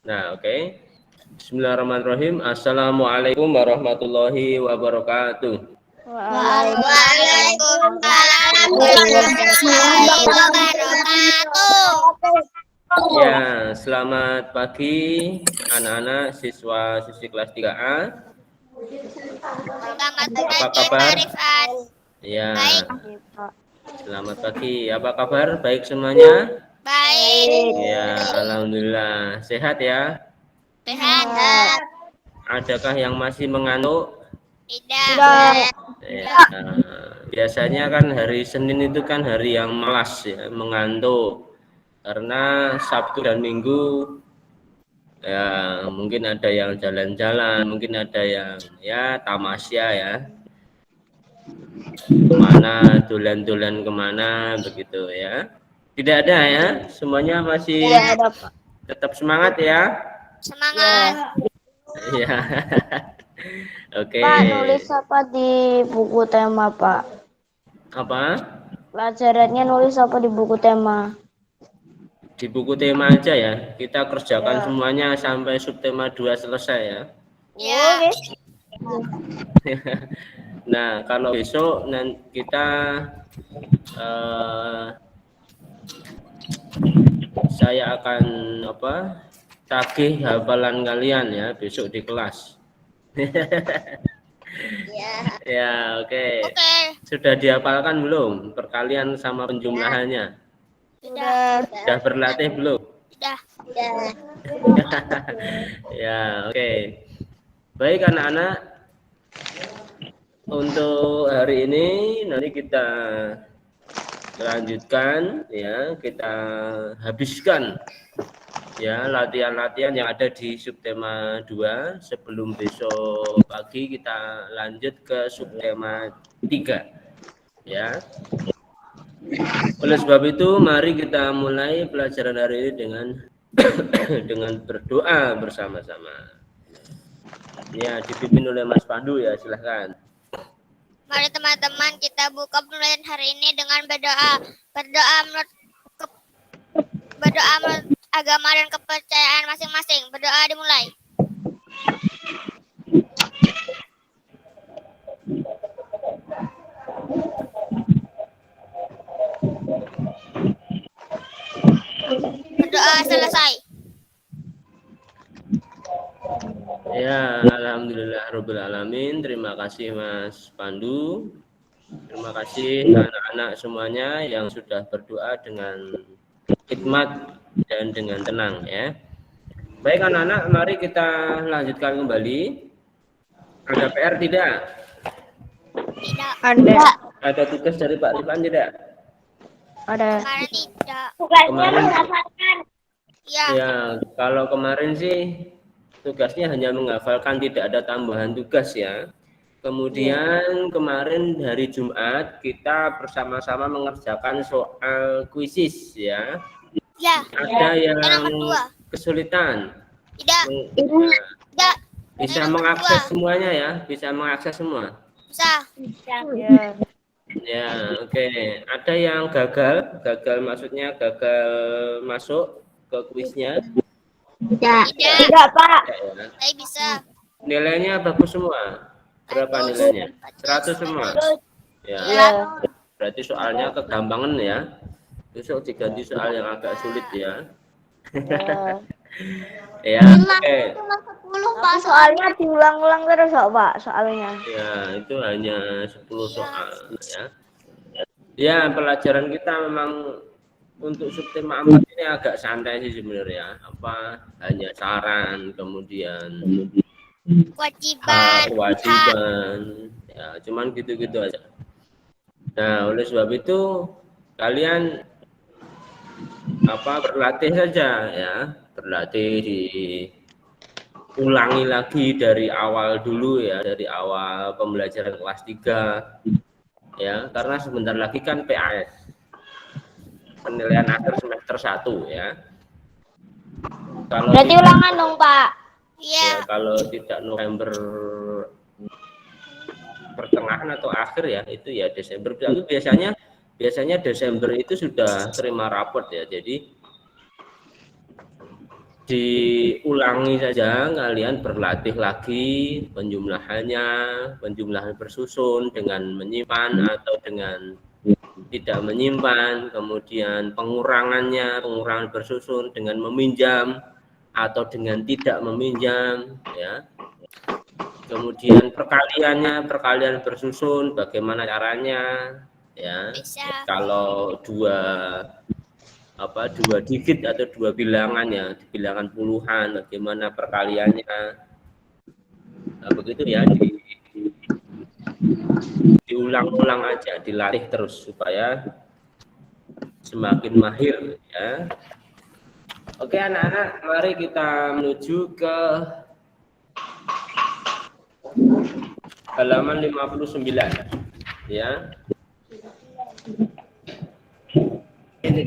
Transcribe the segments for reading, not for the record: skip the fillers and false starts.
Nah, oke. Bismillahirrahmanirrahim. Assalamualaikum warahmatullahi wabarakatuh. Waalaikumsalam warahmatullahi wabarakatuh. Ya, selamat pagi anak-anak siswa-siswi kelas 3A. Selamat Apa pagi kabar? Pak Rifan. Ya, Baik. selamat pagi. Apa kabar? Baik semuanya? Baik. Ya, alhamdulillah. Sehat ya? Sehat. Adakah yang masih mengantuk? Tidak. Ya, biasanya kan hari Senin itu kan hari yang malas ya, mengantuk. Karena Sabtu dan Minggu ya mungkin ada yang jalan-jalan, mungkin ada yang ya tamasya ya. Kemana, dolan-dolan kemana begitu ya. Tidak ada ya, semuanya masih tetap semangat ya. Semangat. Ya. Oke. Pak, nulis apa di buku tema, Pak? Apa? Pelajarannya nulis apa di buku tema? Di buku tema aja ya. Kita kerjakan semuanya sampai subtema 2 selesai ya. Ya. Nah, kalau besok kita saya akan tagih hafalan kalian ya besok di kelas. Ya, oke. Oke. Sudah dihafalkan belum perkalian sama penjumlahannya? Sudah. Sudah berlatih belum? Sudah. Ya, oke. Baik anak-anak, untuk hari ini nanti kita lanjutkan ya, kita habiskan ya latihan-latihan yang ada di subtema 2 sebelum besok pagi kita lanjut ke subtema 3 ya. Oleh sebab itu mari kita mulai pelajaran hari ini dengan dengan berdoa bersama-sama. Ya, dipimpin oleh Mas Pandu ya, silahkan. Mari teman-teman kita buka pelajaran hari ini dengan berdoa. Berdoa menurut agama dan kepercayaan masing-masing. Berdoa dimulai. Berdoa selesai. Ya, alhamdulillah rabbil alamin. Terima kasih Mas Pandu. Terima kasih anak-anak semuanya yang sudah berdoa dengan hikmat dan dengan tenang ya. Baik anak-anak, mari kita lanjutkan kembali. Ada PR tidak? Tidak. Ada. Ada tugas dari Pak Rifan tidak? Ada. Kemarin tidak. Kemarin Ya. ya, kalau kemarin sih tugasnya hanya menghafalkan, tidak ada tambahan tugas ya. Kemudian kemarin hari Jumat kita bersama-sama mengerjakan soal kuisis ya. Ya. Ada yang nomor 2. kesulitan. Tidak. Nah, Tidak. bisa nomor mengakses 2. semuanya ya, bisa mengakses semua. Bisa. Ya. Ya, oke. Ada yang gagal maksudnya gagal masuk ke kuisnya. Tidak. Tidak, Pak. Ya. Saya bisa. Nilainya bagus semua. Berapa nilainya? 100 semua. Ya. Ya. Berarti soalnya kegampangan ya. Besok diganti soal yang agak sulit ya. Ya, oke. Tapi soalnya diulang-ulang terus kok, Pak, soalnya. Ya, itu hanya 10 soal ya. Ya, pelajaran kita memang untuk subtema 4 ini agak santai sih sebenarnya. Hanya saran, kemudian kewajiban. Ya, cuman gitu-gitu aja. Nah, oleh sebab itu kalian berlatih saja ya, ulangi lagi dari awal dulu ya, dari awal pembelajaran kelas 3 ya, karena sebentar lagi kan PAS, penilaian akhir semester 1 ya. Kalau berarti ulangan dong, Pak. Iya. Ya, kalau tidak November pertengahan atau akhir ya, itu ya Desember. Itu biasanya Desember itu sudah terima raport ya. Jadi diulangi saja, kalian berlatih lagi penjumlahan bersusun dengan menyimpan atau dengan tidak menyimpan, kemudian pengurangan bersusun dengan meminjam atau dengan tidak meminjam, ya. Kemudian perkalian bersusun, bagaimana caranya, ya. Bisa. Kalau dua digit atau dua bilangan, ya, bilangan puluhan, bagaimana perkaliannya, nah, begitu ya, diulang-ulang aja, dilatih terus supaya semakin mahir, ya. Oke anak-anak, mari kita menuju ke halaman 59, ya. Ini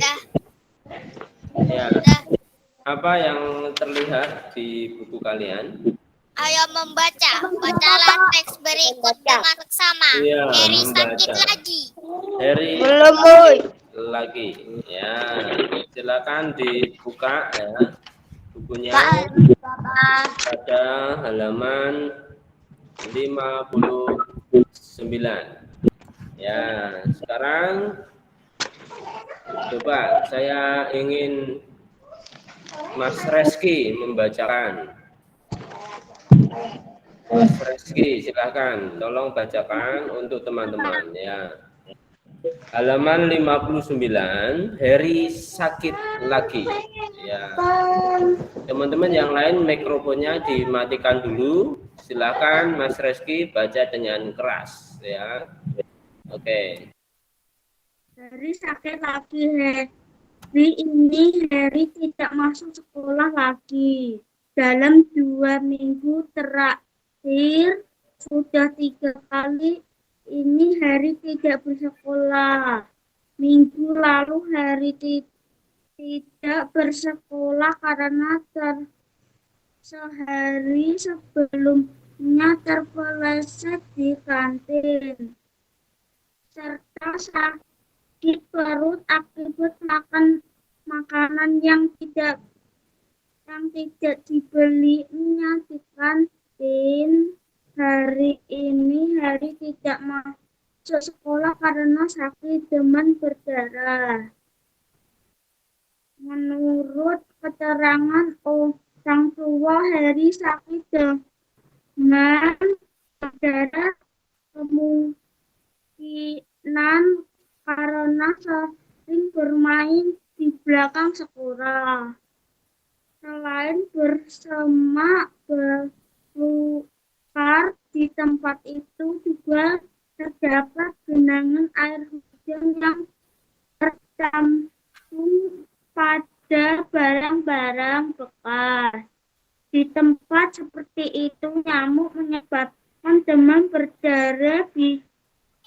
ya, apa yang terlihat di buku kalian? Ayo membaca. Bacalah teks berikut dengan seksama. Iya, Heri sakit membaca. lagi. Heri Belum, Boy. lagi, ya. Silakan dibuka, ya, bukunya pada halaman 59. Ya, sekarang coba saya ingin Mas Reski membacakan. Mas Reski, silakan tolong bacakan untuk teman-teman, ya. Halaman 59, Heri sakit lagi, ya. Teman-teman yang lain mikrofonnya dimatikan dulu. Silakan Mas Reski baca dengan keras, ya. Oke. Heri sakit lagi. Heri tidak masuk sekolah lagi. Dalam 2 minggu terakhir sudah 3 kali ini Heri tidak bersekolah. Minggu lalu Heri tidak bersekolah karena sehari sebelumnya terpeleset di kantin, serta sakit perut akibat makan makanan yang tidak dibelinya di kantin. Hari ini Heri tidak masuk sekolah karena sakit demam berdarah. Menurut keterangan orang tua, Heri sakit demam berdarah kemungkinan karena sering bermain di belakang sekolah. Selain bersama belukar, di tempat itu juga terdapat genangan air hujan yang tercantum pada barang-barang bekas. Di tempat seperti itu, nyamuk menyebabkan demam berdarah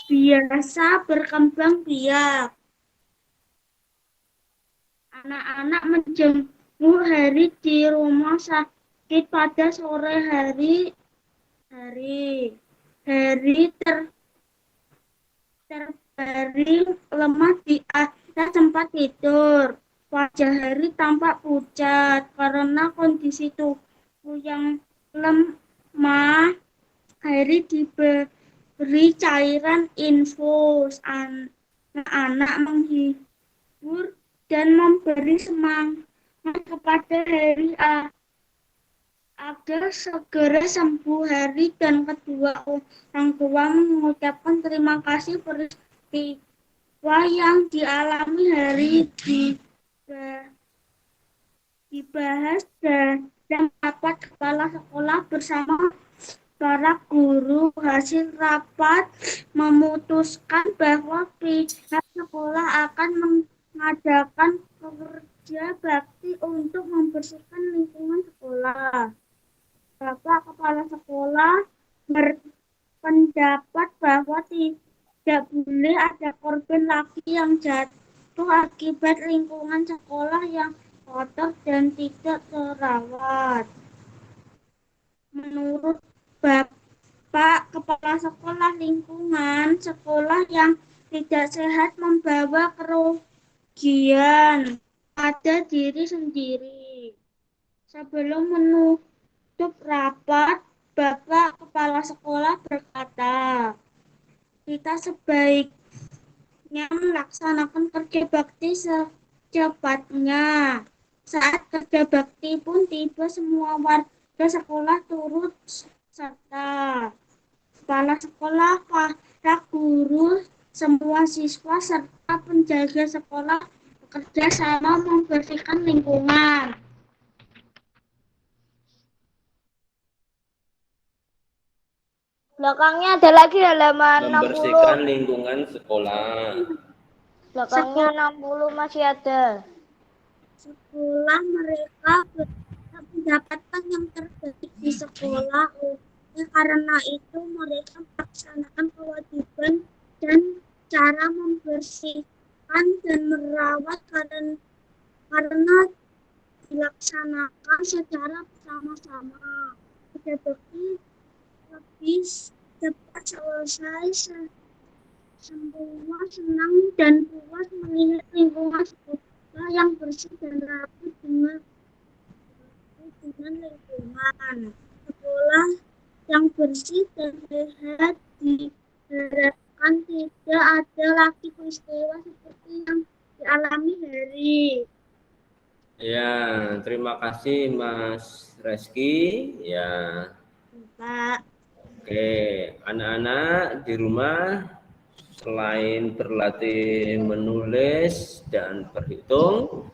biasa berkembang biak. Anak-anak menjenguk Heri di rumah sakit pada sore hari. Heri terbaring lemah di atas tempat tidur. Wajah Heri tampak pucat karena kondisi tubuh yang lemah. Heri diberi cairan infus. Anak-anak menghibur dan memberi semangat kepada Heri agar segera sembuh. Heri dan kedua orang tua mengucapkan terima kasih peristiwa yang dialami Heri dibahas dan rapat kepala sekolah bersama para guru. Hasil rapat memutuskan bahwa pihak sekolah akan mengadakan kerja bakti untuk membersihkan lingkungan sekolah. Bapak Kepala Sekolah berpendapat bahwa tidak boleh ada korban lagi yang jatuh akibat lingkungan sekolah yang kotor dan tidak terawat. Menurut Bapak Kepala Sekolah, lingkungan sekolah yang tidak sehat membawa kerugian pada diri sendiri, Sebelum menutup rapat, Bapak Kepala Sekolah berkata, kita sebaiknya melaksanakan kerja bakti secepatnya. Saat kerja bakti pun tiba, semua warga sekolah turut serta. Kepala sekolah, para guru, semua siswa, serta penjaga sekolah bekerja sama membersihkan lingkungan. Belakangnya ada lagi halaman 60. Membersihkan lingkungan sekolah. Belakangnya 60 masih ada. Sekolah mereka mendapatkan yang terbaik di sekolah. Karena itu mereka melaksanakan kewajiban dan cara membersihkan dan merawat karena dilaksanakan secara bersama-sama. Kerja bakti lebih cepat selesai. Semua senang dan puas melihat lingkungan sekolah yang bersih dan rapi dengan lingkungan. Sekolah yang bersih dan sehat diharapkan tidak ada lagi peristiwa seperti yang dialami Heri. Ya, terima kasih Mas Reski. Ya, Pak. oke, anak-anak di rumah selain berlatih menulis dan berhitung,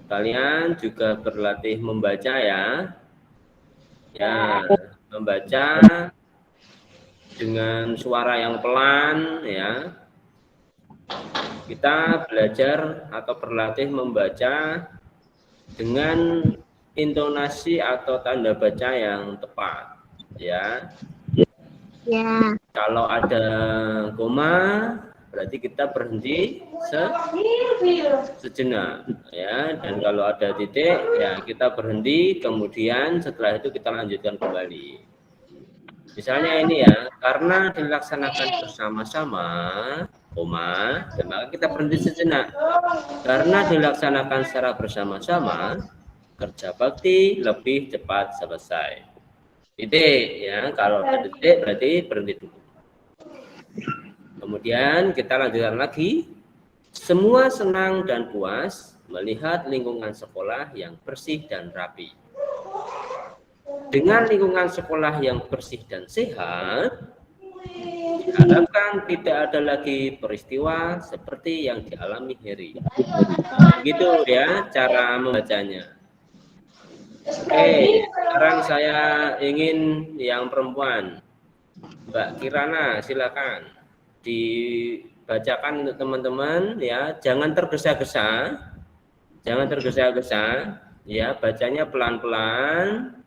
kalian juga berlatih membaca ya. Ya, membaca dengan suara yang pelan ya. Kita belajar atau berlatih membaca dengan intonasi atau tanda baca yang tepat ya. Ya. Kalau ada koma berarti kita berhenti sejenak ya, dan kalau ada titik ya kita berhenti, kemudian setelah itu kita lanjutkan kembali. Misalnya ini ya, karena dilaksanakan bersama-sama koma, dan maka kita berhenti sejenak. Karena dilaksanakan secara bersama-sama, kerja bakti lebih cepat selesai. Titik ya, kalau ada titik berarti berhenti dulu. Kemudian kita lanjutkan lagi. Semua senang dan puas melihat lingkungan sekolah yang bersih dan rapi. Dengan lingkungan sekolah yang bersih dan sehat, diharapkan tidak ada lagi peristiwa seperti yang dialami Heri. Gitu ya cara membacanya. Oke, sekarang saya ingin yang perempuan. Mbak Kirana, silakan dibacakan untuk teman-teman ya, jangan tergesa-gesa. Jangan tergesa-gesa ya, bacanya pelan-pelan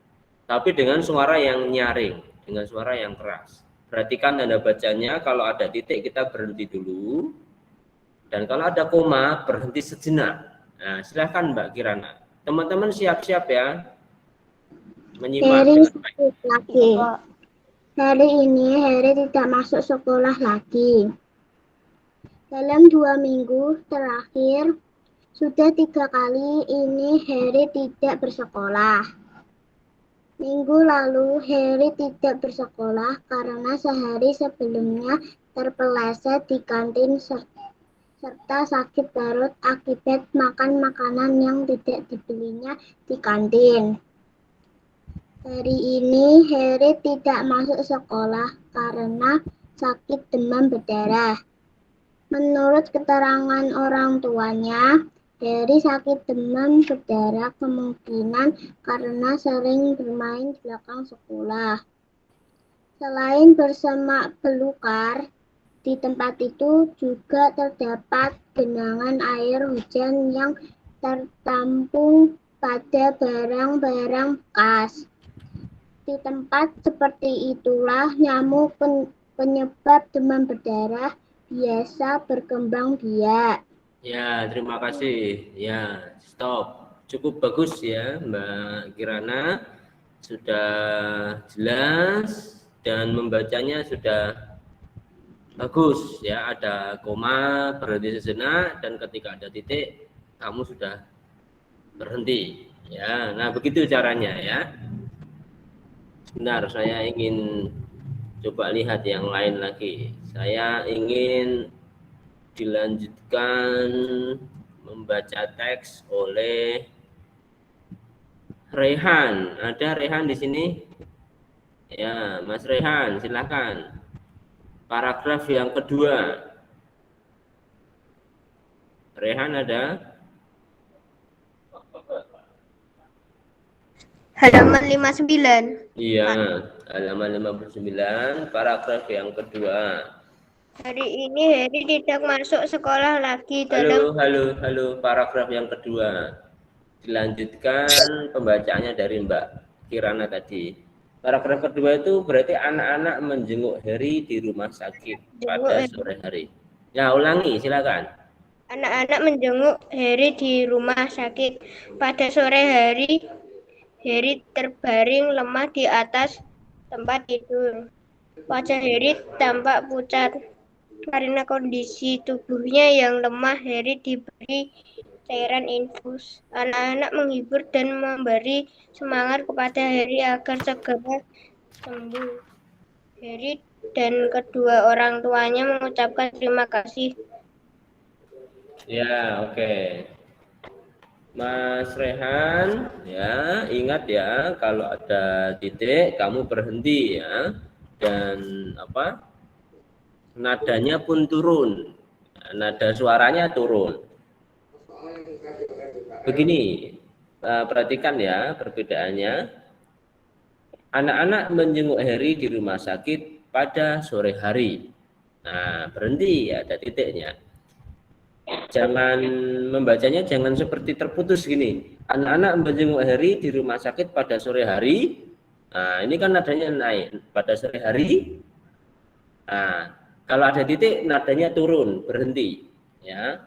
tapi dengan suara yang nyaring, dengan suara yang keras. Perhatikan tanda bacanya, kalau ada titik kita berhenti dulu. Dan kalau ada koma berhenti sejenak. Nah, silakan Mbak Kirana. Teman-teman siap-siap ya menyimak. Lagi. Hari ini Heri tidak masuk sekolah lagi. Dalam 2 minggu terakhir, sudah 3 kali ini Heri tidak bersekolah. Minggu lalu Heri tidak bersekolah karena sehari sebelumnya terpeleset di kantin serta sakit perut akibat makan makanan yang tidak dibelinya di kantin. Hari ini Heri tidak masuk sekolah karena sakit demam berdarah. Menurut keterangan orang tuanya, Heri sakit demam berdarah kemungkinan karena sering bermain di belakang sekolah. Selain bersemak belukar, di tempat itu juga terdapat genangan air hujan yang tertampung pada barang-barang bekas. Di tempat seperti itulah nyamuk penyebab demam berdarah biasa berkembang biak. Ya, terima kasih. Ya, stop. Cukup bagus ya, Mbak Kirana. Sudah jelas dan membacanya sudah bagus ya. Ada koma, berhenti sejenak, dan ketika ada titik kamu sudah berhenti Ya, nah begitu caranya ya. Benar, saya ingin coba lihat yang lain lagi. Saya ingin dilanjutkan membaca teks oleh Rehan. Ada Rehan di sini? Ya, Mas Rehan, silakan. Paragraf yang kedua. Rehan ada? Halaman 59. Iya, halaman 59, paragraf yang kedua. Hari ini Heri tidak masuk sekolah lagi dalam Halo, paragraf yang kedua. Dilanjutkan pembacaannya dari Mbak Kirana tadi. Paragraf kedua itu berarti anak-anak menjenguk Heri di rumah sakit pada sore hari. Ya, ulangi, silakan. Anak-anak menjenguk Heri di rumah sakit. Pada sore hari, Heri terbaring lemah di atas tempat tidur. Wajah Heri tampak pucat. Karena kondisi tubuhnya yang lemah, Heri diberi cairan infus. Anak-anak menghibur dan memberi semangat kepada Heri agar segera sembuh. Heri dan kedua orang tuanya mengucapkan terima kasih. Ya, oke. Mas Rehan, ya ingat ya kalau ada titik kamu berhenti ya, dan nadanya pun turun, nada suaranya turun. Begini, perhatikan ya perbedaannya. Anak-anak menjenguk Heri di rumah sakit pada sore hari. Nah, berhenti ya, ada titiknya. Jangan membacanya jangan seperti terputus gini. Anak-anak menjenguk Heri di rumah sakit pada sore hari. Nah, ini kan nadanya naik pada sore hari. Nah, kalau ada titik nadanya turun, berhenti ya.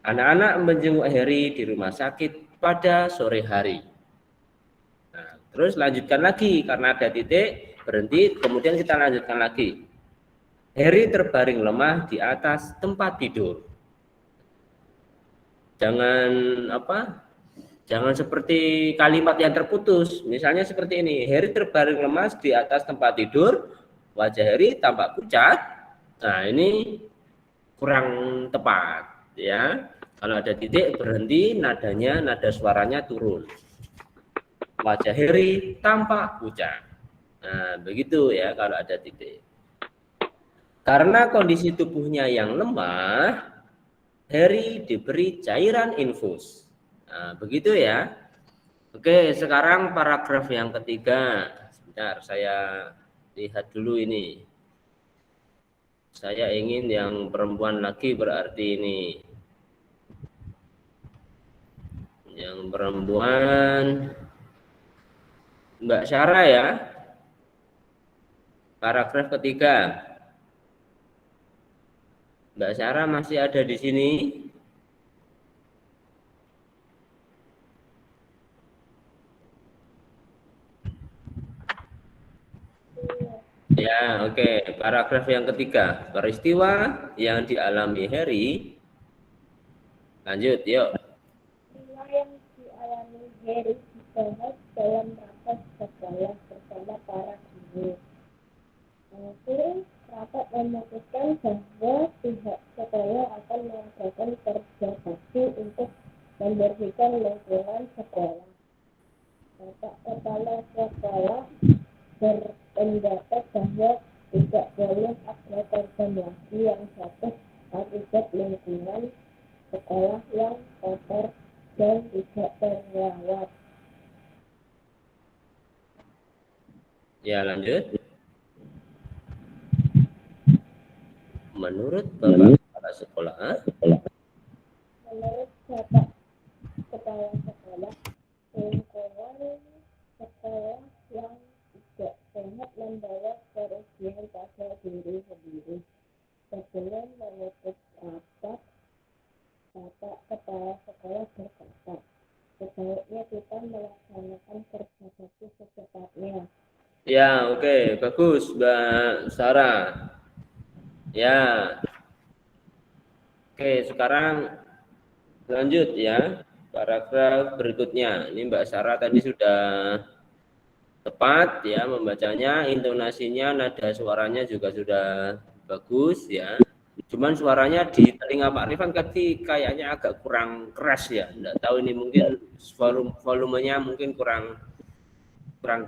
Anak-anak menjenguk Heri di rumah sakit pada sore hari. Nah, terus lanjutkan lagi karena ada titik, berhenti, kemudian kita lanjutkan lagi. Heri terbaring lemah di atas tempat tidur. Jangan seperti kalimat yang terputus. Misalnya seperti ini, Heri terbaring lemas di atas tempat tidur, wajah Heri tampak pucat. Nah, ini kurang tepat ya. Kalau ada titik berhenti, nada suaranya turun. Wajah Heri tampak pucat. Nah, begitu ya kalau ada titik. Karena kondisi tubuhnya yang lemah, Heri diberi cairan infus. Nah, begitu ya. Oke, sekarang paragraf yang ketiga. Sebentar, saya lihat dulu ini. Saya ingin yang perempuan lagi berarti ini. Yang perempuan Mbak Syara ya. Paragraf ketiga. Mbak Syara masih ada di sini? Ya, oke. Paragraf yang ketiga. Peristiwa yang dialami Heri. Lanjut, yuk. Peristiwa yang dialami Heri dibahas dalam rapat sekolah bersama para guru. Nanti rapat memutuskan bahwa pihak sekolah akan mengadakan kerja bakti untuk membersihkan lingkungan sekolah. Bapak Kepala Sekolah berpendapat bahwa tidak boleh ada korban lagi yang jatuh akibat lingkungan sekolah yang kotor dan tidak terawat. Ya, lanjut. Menurut Bapak Kepala Sekolah, Menurut Bapak Kepala Sekolah, lingkungan sekolah yang tidak sehat membawa kerugian pada diri sendiri. Sebelum menutup rapat, Bapak Kepala Sekolah berkata, sebaiknya kita melaksanakan kerja bakti secepatnya. ya, oke, bagus, Mbak Sarah. Ya, oke, sekarang lanjut ya. paragraf berikutnya. Ini Mbak Sarah tadi sudah tepat ya membacanya, intonasinya, nada suaranya juga sudah bagus ya. Cuman suaranya di telinga Pak Rifan tadi kayaknya agak kurang keras ya. Enggak tahu ini mungkin volumenya mungkin kurang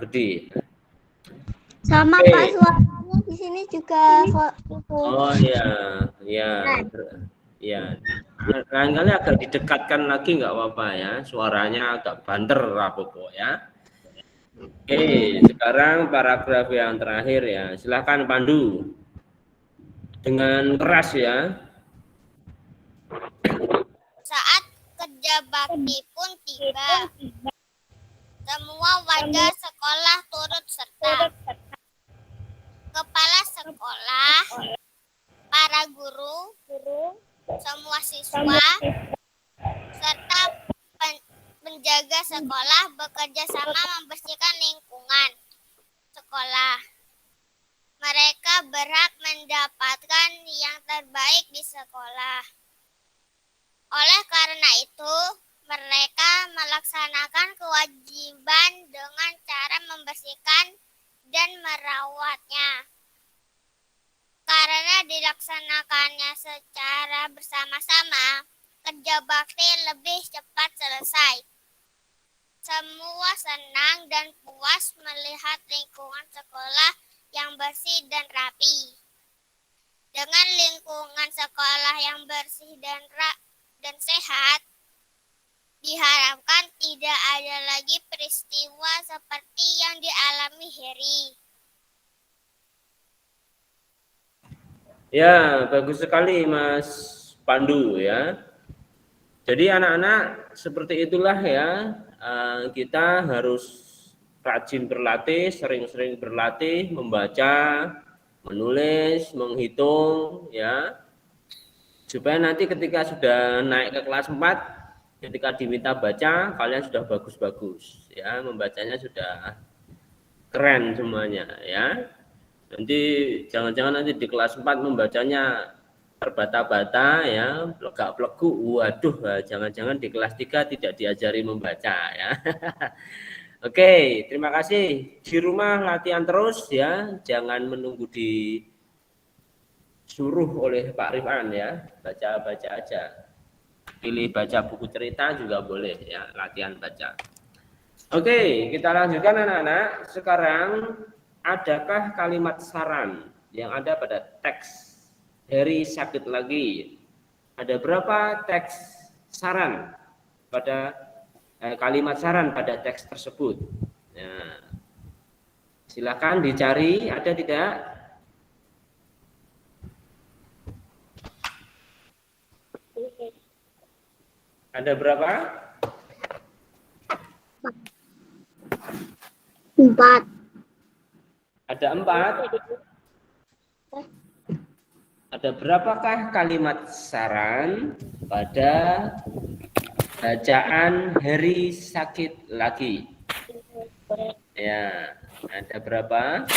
gede. Sama Oke. Pak, suaranya di sini juga Oh ya, ya, ya. Lain kali agak didekatkan lagi nggak apa-apa ya. Suaranya agak banter lah pokok ya. Oke, sekarang paragraf yang terakhir ya. Silahkan Pandu. Dengan keras ya. Saat kerja bakti pun tiba, semua warga sekolah turut serta. Kepala sekolah, para guru, semua siswa, serta penjaga sekolah bekerja sama membersihkan lingkungan sekolah. Mereka berhak mendapatkan yang terbaik di sekolah. Oleh karena itu, mereka melaksanakan kewajiban dengan cara membersihkan dan merawatnya. Karena dilaksanakannya secara bersama-sama, kerja bakti lebih cepat selesai. Semua senang dan puas melihat lingkungan sekolah yang bersih dan rapi. Dengan lingkungan sekolah yang bersih dan sehat, diharapkan tidak ada lagi peristiwa seperti yang dialami Heri. Ya, bagus sekali Mas Pandu ya. Jadi anak-anak seperti itulah ya, kita harus rajin berlatih, sering-sering berlatih, membaca, menulis, menghitung ya. Supaya nanti ketika sudah naik ke kelas 4, ketika diminta baca, kalian sudah bagus-bagus ya, membacanya sudah keren semuanya ya. Nanti jangan-jangan nanti di kelas 4 membacanya terbata-bata ya, plegak-plegu. Waduh, jangan-jangan di kelas 3 tidak diajari membaca ya. Oke, terima kasih. Di rumah latihan terus ya, jangan menunggu disuruh oleh Pak Rifan ya, baca-baca aja. Pilih baca buku cerita juga boleh ya, latihan baca. Oke, kita lanjutkan anak-anak. Sekarang adakah kalimat saran yang ada pada teks Heri sakit lagi? Ada berapa teks saran pada kalimat saran pada teks tersebut? Nah, silakan dicari, ada tidak? Ada berapa? 4. Ada 4. Ada berapakah kalimat saran pada bacaan Heri sakit lagi? Ya, ada berapa?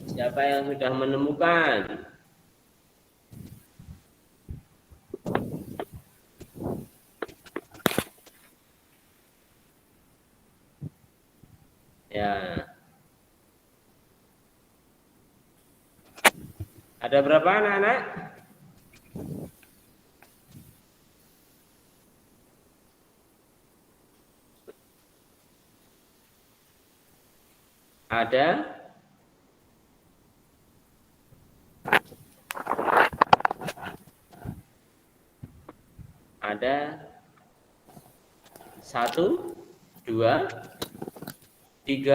Siapa yang sudah menemukan? Ya. Ada berapa anak-anak? Ada? Ada 1, 2, 3,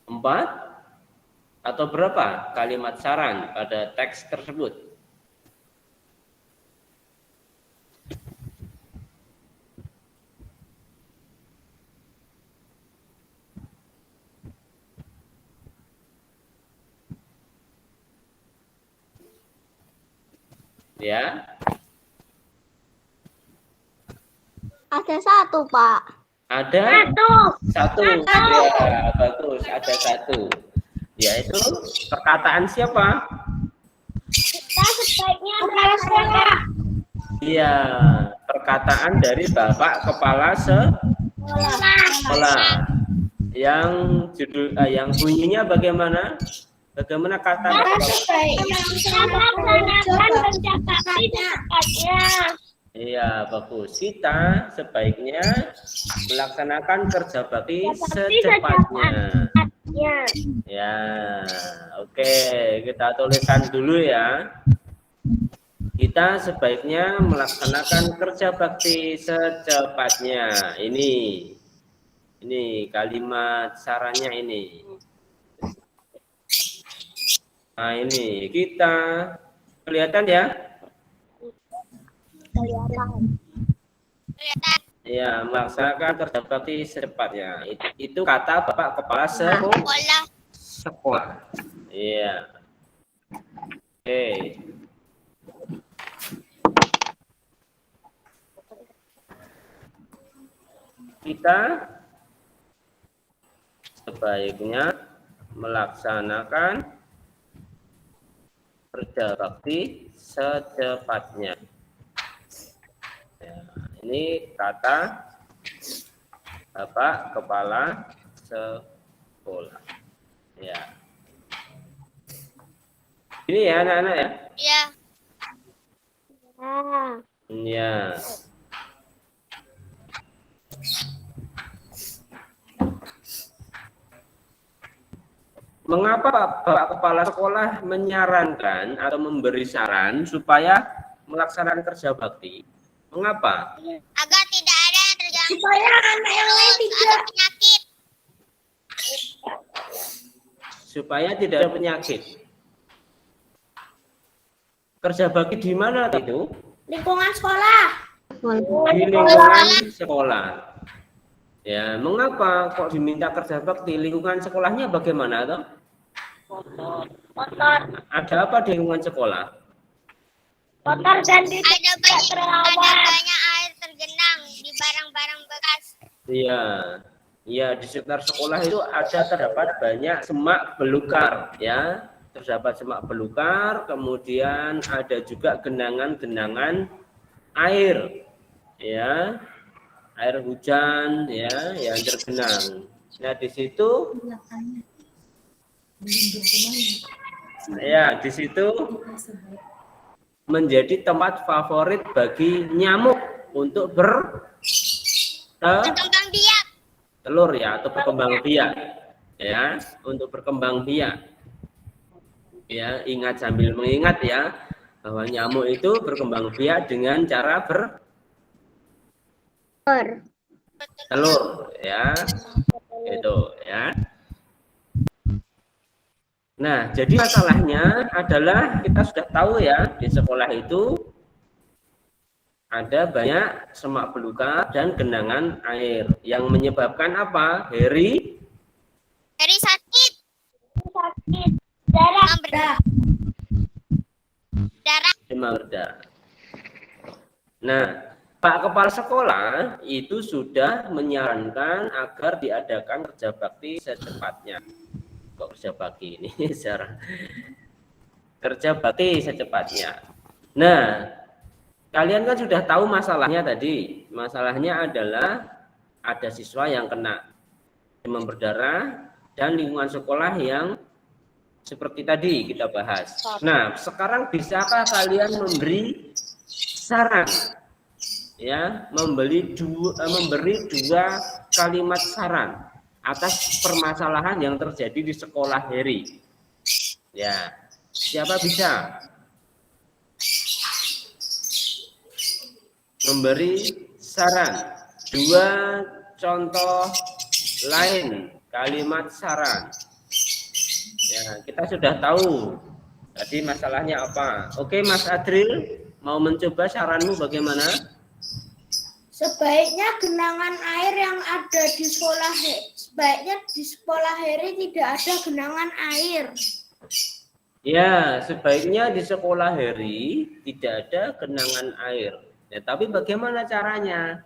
4, atau berapa kalimat saran pada teks tersebut? Ya, Ada 1, Pak. Ada satu. Ya, bagus. Ada satu. Yaitu perkataan siapa? Kita sebaiknya kepala sekolah. Iya, perkataan dari Bapak Kepala Sekolah. Yang yang bunyinya bagaimana? Bagaimana kata? Sebaiknya melaksanakan kerja bakti secepatnya. Iya, bagus. Kita sebaiknya melaksanakan kerja bakti secepatnya. Ya, oke. Kita tuliskan dulu ya. Kita sebaiknya melaksanakan kerja bakti secepatnya. Ini kalimat sarannya ini. Nah, ini kita kelihatan ya? Kelihatan. Ya, melaksanakan kerja bakti secepatnya. Itu kata Bapak Kepala Sekolah. Iya. Oke. Kita sebaiknya melaksanakan kerja bakti secepatnya. Ya, ini kata Bapak Kepala Sekolah. Ya. Ini ya anak-anak ya. Iya. Ya. Mengapa Bapak Kepala Sekolah menyarankan atau memberi saran supaya melaksanakan kerja bakti? Mengapa? Agar tidak ada yang terganggu. Supaya anak yang lain tidak Penyakit. Supaya tidak ada penyakit. Kerja bakti di mana itu? lingkungan sekolah. Di lingkungan sekolah. Ya, mengapa kok diminta kerja bakti? Lingkungan sekolahnya bagaimana toh? Kotor, Ada apa di lingkungan sekolah? kotor dan tidak Ada terawat. banyak air tergenang di barang-barang bekas. Iya. Iya, di sekitar sekolah itu terdapat banyak semak belukar, ya. Terdapat semak belukar, kemudian ada juga genangan-genangan air. Ya. Air hujan ya yang tergenang. Nah, di situ menjadi tempat favorit bagi nyamuk untuk Berkembang biak. telur ya, atau berkembang biak ya, untuk berkembang biak ya. Ingat sambil mengingat ya bahwa nyamuk itu berkembang biak dengan cara telur ya, itu ya. Nah, jadi masalahnya adalah kita sudah tahu ya, di sekolah itu ada banyak semak belukar dan genangan air yang menyebabkan apa? Dari sakit. Darah. Demam berdarah. Nah, Pak Kepala Sekolah itu sudah menyarankan agar diadakan kerja bakti secepatnya. Kok kerja bakti ini secara kerja bakti secepatnya. Nah, kalian kan sudah tahu masalahnya tadi. Masalahnya adalah ada siswa yang kena demam berdarah dan lingkungan sekolah yang seperti tadi kita bahas. Nah, sekarang bisakah kalian memberi saran? Ya, memberi dua kalimat saran atas permasalahan yang terjadi di sekolah Heri. Ya, siapa bisa memberi saran? Dua contoh lain kalimat saran. Ya, kita sudah tahu tadi masalahnya apa. Oke, Mas Adril, mau mencoba saranmu bagaimana? Sebaiknya genangan air yang ada di sekolah Heri tidak ada genangan air. Ya, sebaiknya di sekolah Heri tidak ada genangan air. Ya, tapi bagaimana caranya?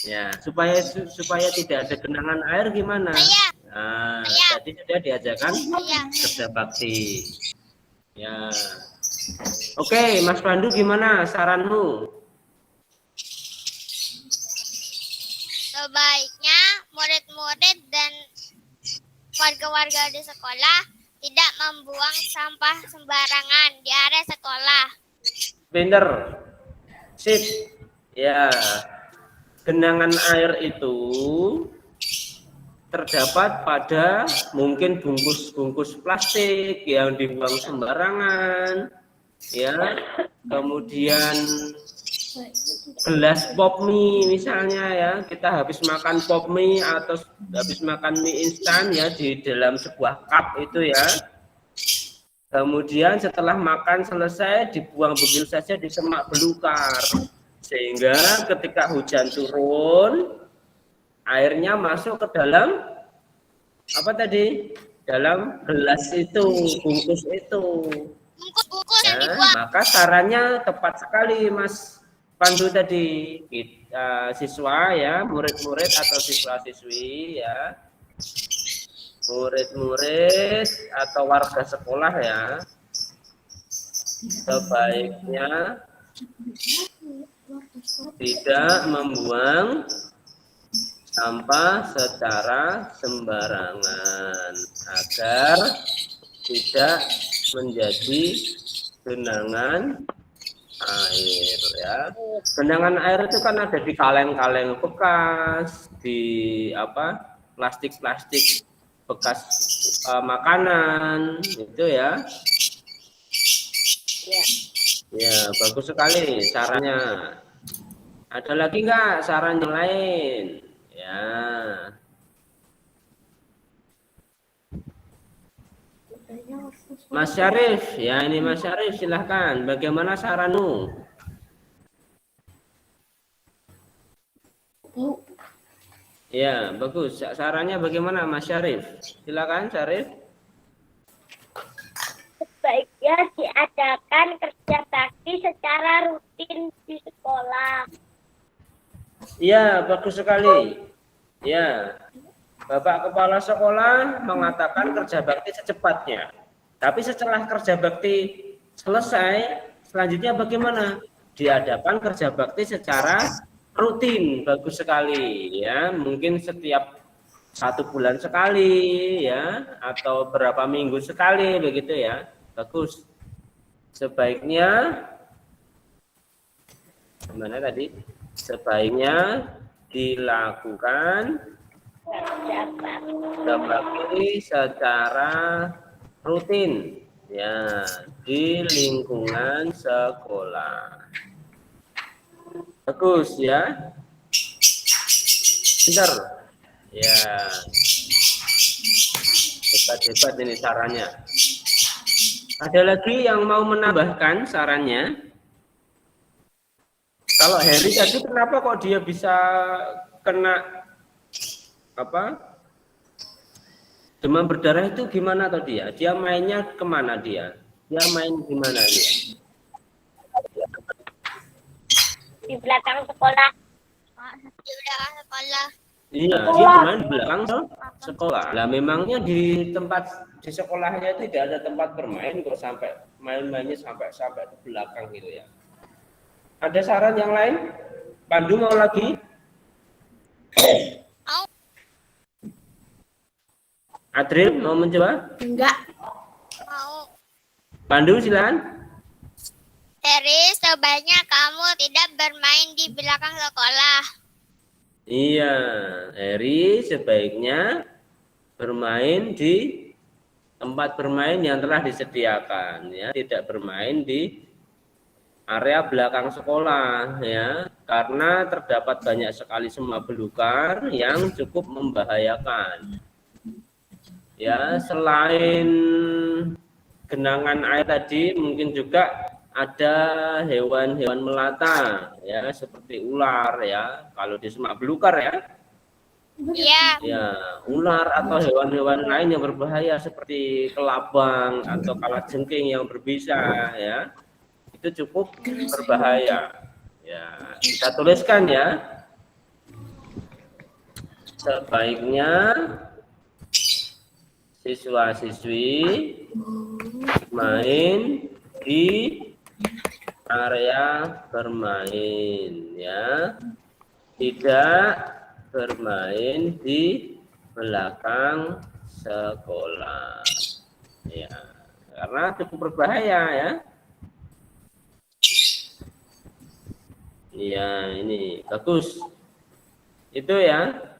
Ya, supaya tidak ada genangan air gimana? Saya. Nah, Saya. tadi sudah diajarkan Iya. kerja bakti. Ya. Oke, Mas Pandu gimana saranmu? Sebaiknya murid-murid dan warga-warga di sekolah tidak membuang sampah sembarangan di area sekolah. Pinter. Sip. Ya. Genangan air itu terdapat pada mungkin bungkus-bungkus plastik yang dibuang sembarangan, ya. Kemudian gelas pop mie misalnya ya, kita habis makan pop mie atau habis makan mie instan ya di dalam sebuah cup itu ya. Kemudian setelah makan selesai dibuang begitu saja di semak belukar. Sehingga ketika hujan turun, airnya masuk ke dalam apa tadi? Dalam gelas itu, bungkus itu. Bungkus yang Ya, dibuang. maka sarannya tepat sekali Mas Pandu tadi. Kita siswa ya, murid-murid atau siswa-siswi ya. Murid-murid atau warga sekolah ya. Sebaiknya tidak membuang sampah secara sembarangan agar tidak menjadi genangan air ya. Genangan air itu kan ada di kaleng-kaleng bekas, di apa? Plastik-plastik bekas makanan itu ya. Ya, bagus sekali sarannya. Ada lagi nggak saran yang lain? Ya. Mas Syarif, ya ini Mas Syarif silahkan. Bagaimana saranmu? Ya, bagus. Sarannya bagaimana Mas Syarif? Silakan Syarif. Sebaiknya diadakan kerja bakti secara rutin di sekolah. Iya, bagus sekali. Ya, Bapak Kepala Sekolah mengatakan kerja bakti secepatnya. Tapi setelah kerja bakti selesai, selanjutnya bagaimana? Diadakan kerja bakti secara rutin, bagus sekali. Ya, mungkin setiap 1 bulan sekali, ya, atau berapa minggu sekali, begitu ya. Bagus. Sebaiknya gimana tadi? Sebaiknya dilakukan kerja bakti secara rutin ya di lingkungan sekolah. Bagus ya. Pintar. Ya. Hebat-hebat ini sarannya. Ada lagi yang mau menambahkan sarannya? Kalau Harry tadi kenapa kok dia bisa kena apa? Demam berdarah itu gimana atau dia? Dia mainnya kemana dia? Dia main gimana dia? Di belakang sekolah. Di belakang sekolah. Iya, dia main di belakang sekolah. Lah memangnya di tempat di sekolahnya tidak ada tempat bermain kok sampai main-mainnya sampai ke belakang gitu ya. Ada saran yang lain? Pandu mau lagi? Mau. Adril mau mencoba? Enggak. Mau. Pandu silakan. Harry, sebaiknya kamu tidak bermain di belakang sekolah. Iya, Harry sebaiknya bermain di tempat bermain yang telah disediakan ya, tidak bermain di area belakang sekolah ya, karena terdapat banyak sekali semak belukar yang cukup membahayakan. Ya, selain genangan air tadi mungkin juga ada hewan-hewan melata ya seperti ular ya, kalau di semak belukar ya. Iya. Ya, ular atau hewan-hewan lain yang berbahaya seperti kelabang atau kalajengking yang berbisa ya. Itu cukup berbahaya. Ya, kita tuliskan ya. sebaiknya siswa-siswi main di area bermain, ya, tidak bermain di belakang sekolah, ya, karena cukup berbahaya, ya. Iya, ini bagus. Itu ya.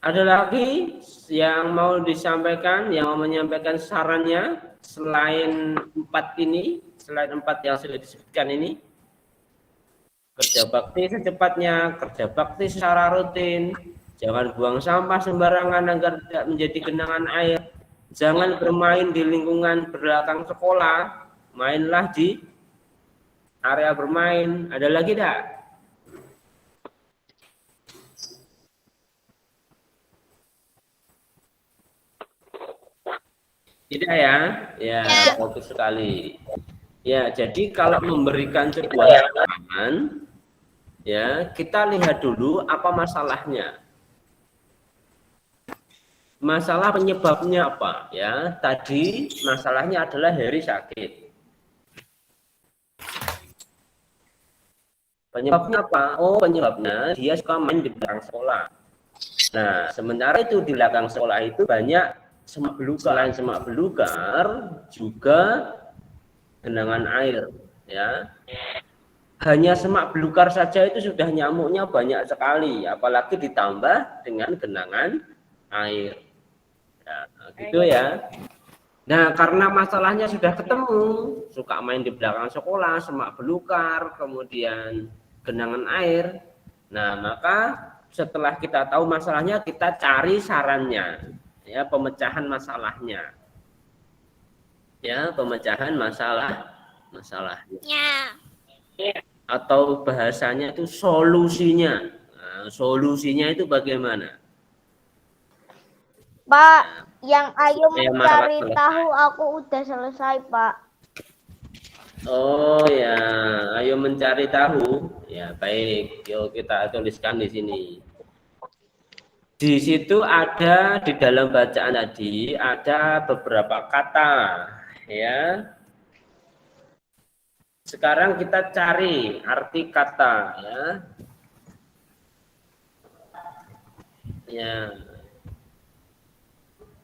Ada lagi yang mau disampaikan, yang mau menyampaikan sarannya selain 4 ini, selain 4 yang sudah disebutkan ini? Kerja bakti secepatnya, kerja bakti secara rutin, jangan buang sampah sembarangan agar tidak menjadi genangan air, jangan bermain di lingkungan belakang sekolah, mainlah di area bermain. Ada lagi tidak? Tidak ya? Ya, bagus sekali. Ya, jadi kalau memberikan sebuah saran, ya, kita lihat dulu apa masalahnya. Masalah penyebabnya apa? Ya, tadi masalahnya adalah Heri sakit. Penyebabnya apa? Oh, penyebabnya dia suka main di belakang sekolah. Nah, sementara itu di belakang sekolah itu banyak semak belukar. Selain semak belukar juga genangan air, ya. Hanya semak belukar saja itu sudah nyamuknya banyak sekali, apalagi ditambah dengan genangan air. Ya, gitu ya. Nah, karena masalahnya sudah ketemu, suka main di belakang sekolah, semak belukar, kemudian genangan air. Nah, maka setelah kita tahu masalahnya, kita cari sarannya, ya, pemecahan masalahnya, ya, pemecahan masalahnya, atau bahasanya itu solusinya. Nah, solusinya itu bagaimana? Pak, yang ayo mencari selesai. tahu aku udah selesai, Pak. Oh ya, ayo mencari tahu. Ya, baik. Yuk kita tuliskan di sini. Di situ ada, di dalam bacaan tadi ada beberapa kata, ya. Sekarang kita cari arti kata, ya. Ya.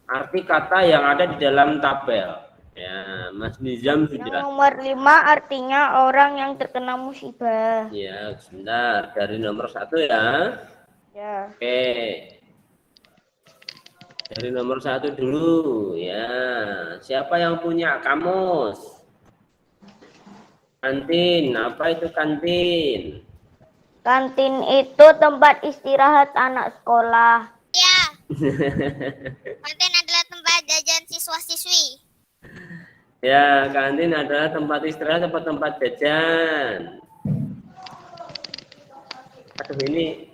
Arti kata yang ada di dalam tabel. Ya, Mas Nizam sudah. Yang nomor 5 artinya orang yang terkena musibah. Ya, sebentar. Dari nomor 1 ya. Ya. Oke. Dari nomor 1 dulu, ya. Siapa yang punya kamus? Kantin, apa itu kantin? Kantin itu tempat istirahat anak sekolah. Ya. Kantin adalah tempat jajan siswa-siswi. Ya, kantin adalah tempat istirahat atau tempat jajan. Aduh, ini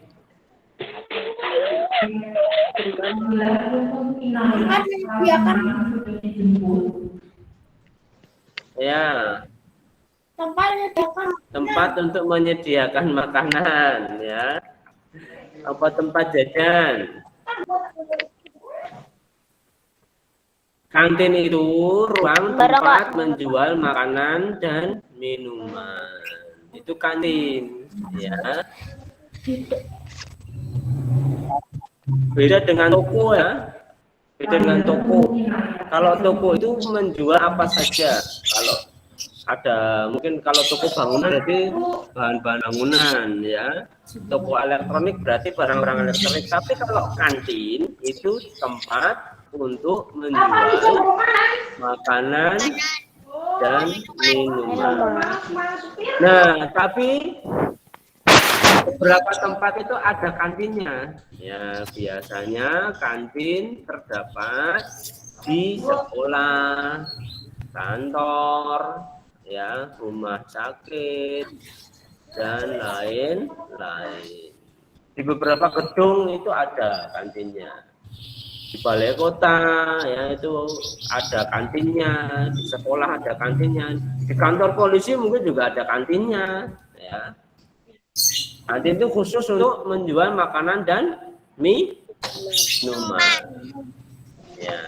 ya, tempat untuk menyediakan makanan, ya. Apa tempat jajan? Kantin itu ruang tempat menjual makanan dan minuman. Itu kantin, ya. Beda dengan toko, ya. Beda dengan toko. Kalau toko itu menjual apa saja. Kalau ada, mungkin kalau toko bangunan berarti bahan-bahan bangunan, ya. Toko elektronik berarti barang-barang elektronik. Tapi kalau kantin itu tempat untuk menjual makanan dan minuman. Nah, tapi beberapa tempat itu ada kantinnya. Ya, biasanya kantin terdapat di sekolah, kantor, ya, rumah sakit, dan lain-lain. Di beberapa gedung itu ada kantinnya. Di balai kota, ya, itu ada kantinnya. Di sekolah ada kantinnya. Di kantor polisi mungkin juga ada kantinnya, ya. Kantin itu khusus untuk menjual makanan dan minuman. Ya.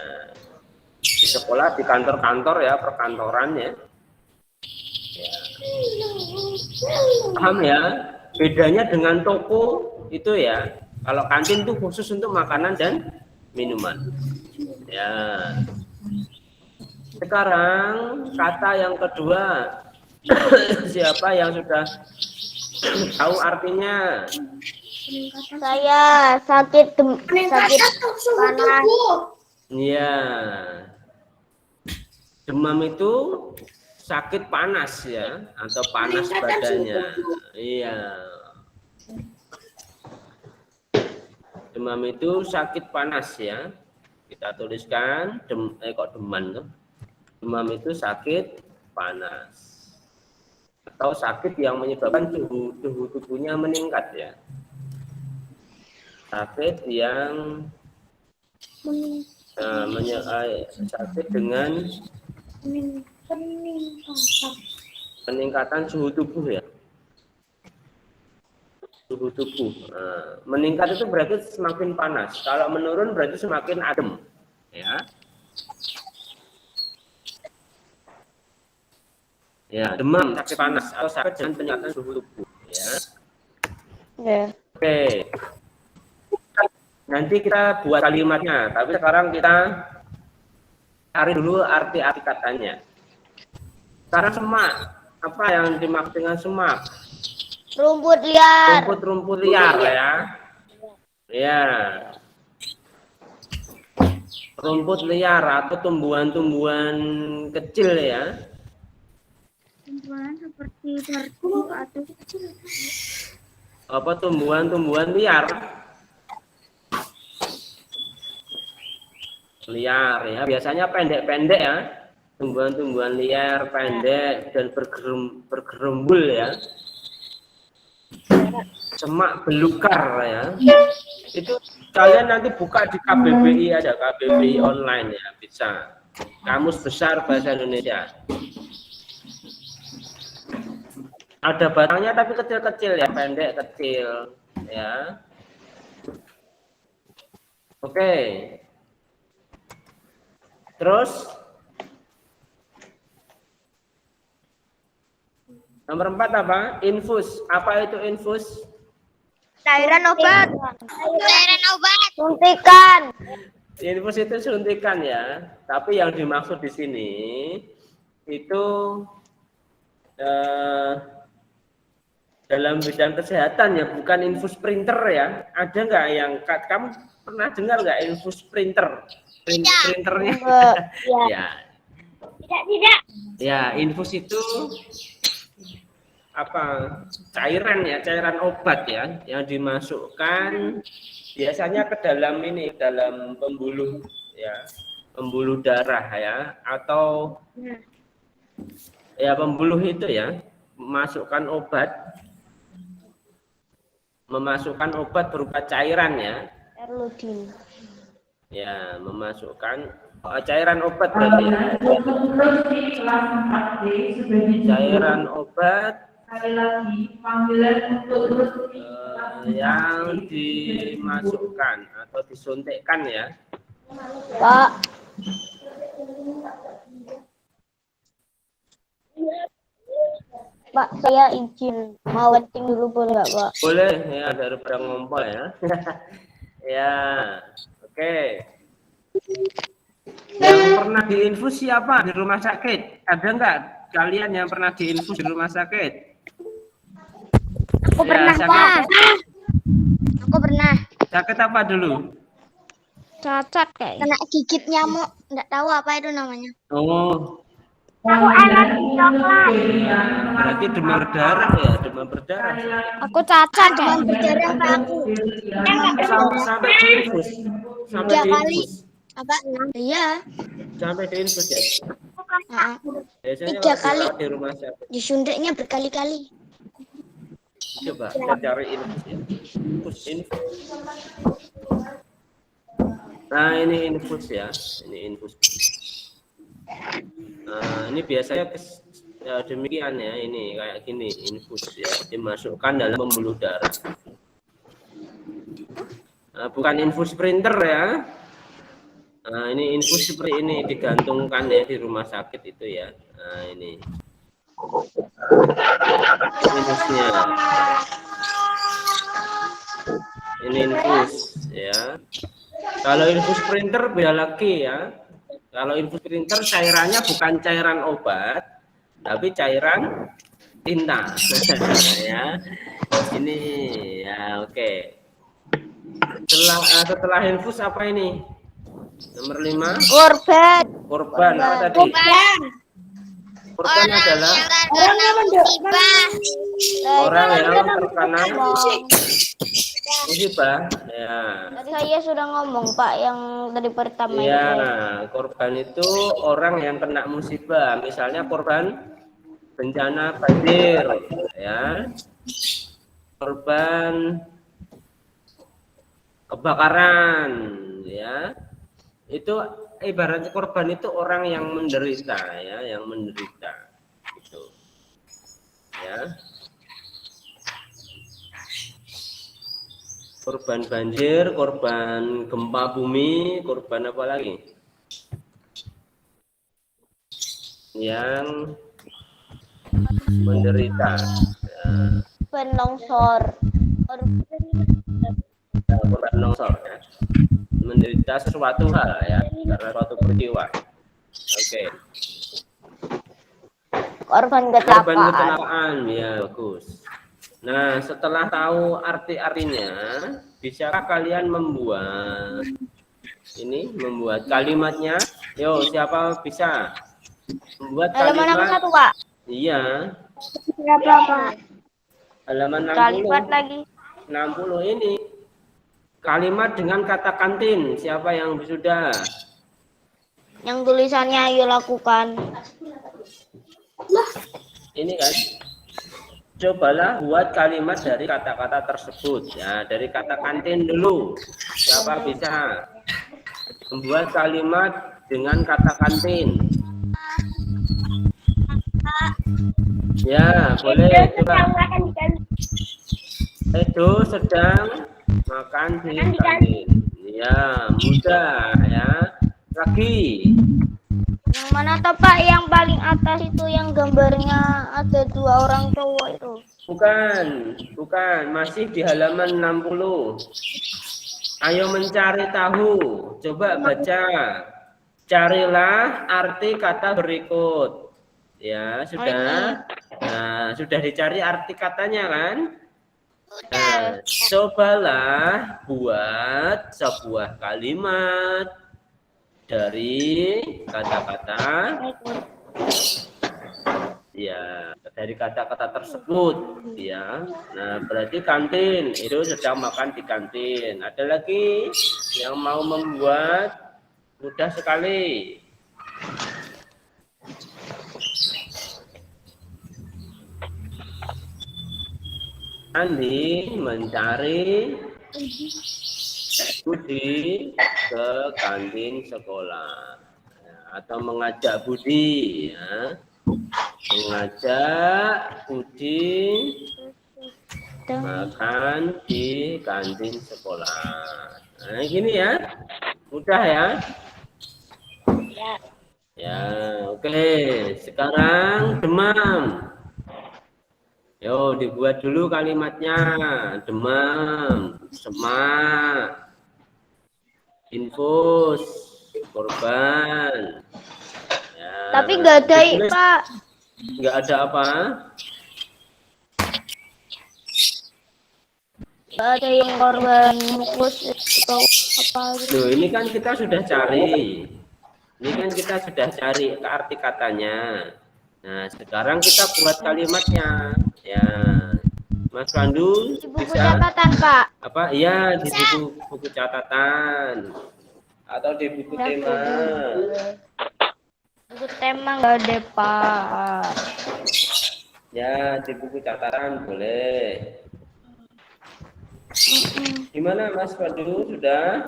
Di sekolah, di kantor-kantor ya, perkantoran ya. Ya. Paham ya? Bedanya dengan toko itu ya. Kalau kantin itu khusus untuk makanan dan minuman. Ya. Sekarang kata yang kedua. Siapa yang sudah tahu artinya? Saya sakit panas. Iya. Demam itu sakit panas ya, atau panas badannya. Iya. Demam itu sakit panas ya. Kita tuliskan kok demam tuh. Demam itu sakit panas. Atau sakit yang menyebabkan suhu tubuhnya meningkat ya. Sakit yang sakit dengan peningkatan suhu tubuh ya. Suhu tubuh. Meningkat itu berarti semakin panas. Kalau menurun berarti semakin adem. Ya. Ya, demam, sakit panas atau sakit dengan peningkatan suhu tubuh. Ya. Ya. Oke. Nanti kita buat kalimatnya, tapi sekarang kita cari dulu arti-arti katanya. Sekarang semak, apa yang dimaksud dengan semak? Rumput liar. Rumput-rumput liar ya. Ya. Rumput liar atau tumbuhan-tumbuhan kecil ya. Tumbuhan seperti batu atau Apa tumbuhan-tumbuhan liar? Liar ya, biasanya pendek-pendek ya. Tumbuhan-tumbuhan liar, pendek dan bergerombol ya. Semak belukar ya. Itu kalian nanti buka di KBBI aja, KBBI online ya, bisa. Kamus Besar Bahasa Indonesia. Ada batangnya tapi kecil-kecil ya, pendek kecil ya. Oke. Terus nomor 4 apa? Infus. Apa itu infus? Cairan obat. Cairan obat. Suntikan. Infus itu suntikan ya. Tapi yang dimaksud di sini itu dalam bidang kesehatan ya, bukan infus printer ya. Ada nggak yang kamu pernah dengar nggak infus printer? Printernya? Ya. Tidak. Ya, infus itu apa? Cairan ya, cairan obat ya, yang dimasukkan biasanya ke dalam ini, dalam pembuluh ya, pembuluh darah ya, atau ya pembuluh itu ya, memasukkan obat berupa cairan ya. Erludin. Ya, memasukkan cairan obat berarti ya. Cairan obat yang dimasukkan atau disuntikkan ya. Pak. Pak, saya izin mau wedding dulu boleh nggak, Pak? Boleh ya, daripada ngompol ya. Ya, oke. Yang pernah diinfus siapa di rumah sakit? Ada nggak kalian yang pernah diinfus di rumah sakit? Aku pernah, Pak. Aku pernah. Sakit apa dulu? Cacat kayak. Kena gigit nyamuk, nggak tahu apa itu namanya. Oh. aku alergi coklat. Berarti demam berdarah ya, demam berdarah. Aku cacat demam berdarah Pak aku. Sampai diinfus. Sampai 3 kali. diinfus. Apa? Iya. Sampai diinfus ya. Biasanya 3 kali. di rumah sakit. Disuntiknya berkali-kali. Coba kita cari infus ya. Infus. Nah, ini infus ya. Ini infus. Nah, ini biasanya ya, demikian ya, ini kayak gini, infus ya, dimasukkan dalam pembuluh darah. bukan infus printer ya. Nah, ini infus seperti ini digantungkan ya di rumah sakit itu ya. Nah, ini infusnya. Ini infus ya. Kalau infus printer beda lagi ya. Kalau infus printer cairannya bukan cairan obat, tapi cairan tinta. Ya. Ini ya oke. Setelah infus apa ini? Nomor 5. Korban apa tadi? Korban adalah yang terkena musibah. orang yang terkena musibah. Ya. Tadi saya sudah ngomong Pak yang tadi pertama Ya, itu. korban itu orang yang kena musibah. Misalnya korban bencana banjir, ya. Korban kebakaran, ya. Itu ibaratnya korban itu orang yang menderita, ya, yang menderita. Gitu. Ya. Korban banjir, korban gempa bumi, korban apa lagi? Yang menderita. Ya. Longsor. Korban longsor ya. Menderita sesuatu hal ya, karena suatu peristiwa. Oke. Korban kecelakaan, ya bagus. Nah, setelah tahu arti-artinya, bisakah kalian membuat kalimatnya? Yo, siapa bisa membuat halaman kalimat? 61 Pak. Iya. Berapa, Pak? Halaman 60. Kalimat lagi. 60 ini. Kalimat dengan kata kantin. Siapa yang sudah? Yang tulisannya ayo lakukan. Ini kan. Cobalah buat kalimat dari kata-kata tersebut. Ya, dari kata kantin dulu. Siapa bisa membuat kalimat dengan kata kantin? Ya, boleh coba. Edo sedang makan di kantin. Ya, mudah ya. Lagi. Yang mana toh Pak yang paling atas itu yang gambarnya ada 2 orang cowok itu? Bukan, masih di halaman 60. Ayo mencari tahu. Coba baca. Carilah arti kata berikut. Ya, sudah. Nah, sudah dicari arti katanya kan? Nah, cobalah buat sebuah kalimat dari kata-kata ya, dari kata-kata tersebut ya. Nah, berarti kantin itu sedang makan di kantin. Ada lagi yang mau membuat? Mudah sekali. Andi mencari Budi ke kantin sekolah atau mengajak Budi ya. Mengajak Budi makan di kantin sekolah. Nah, gini ya. Mudah ya. Ya, oke. Sekarang demam. Yo, dibuat dulu kalimatnya. Demam, semak, infus, korban. Ya, Tapi nggak ada Pak. Nggak ada apa? Nggak ada yang korban mukus atau apa gitu. Loh, ini kan kita sudah cari. Ini kan kita sudah cari arti katanya. Nah, sekarang kita buat kalimatnya. Ya, Mas Pandu Di buku bisa catatan Pak. apa? Iya, di buku catatan atau di buku tema. Buku tema nggak ada Pak. Ya, di buku catatan boleh. Gimana Mas Pandu, sudah?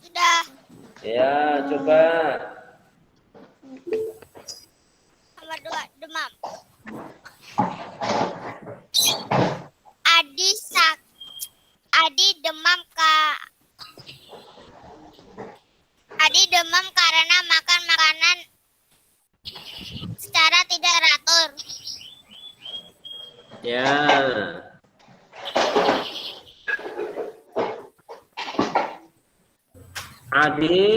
Sudah. Ya, coba. Nomor 2, demam. Adi demam karena makan makanan secara tidak teratur. Ya. Adi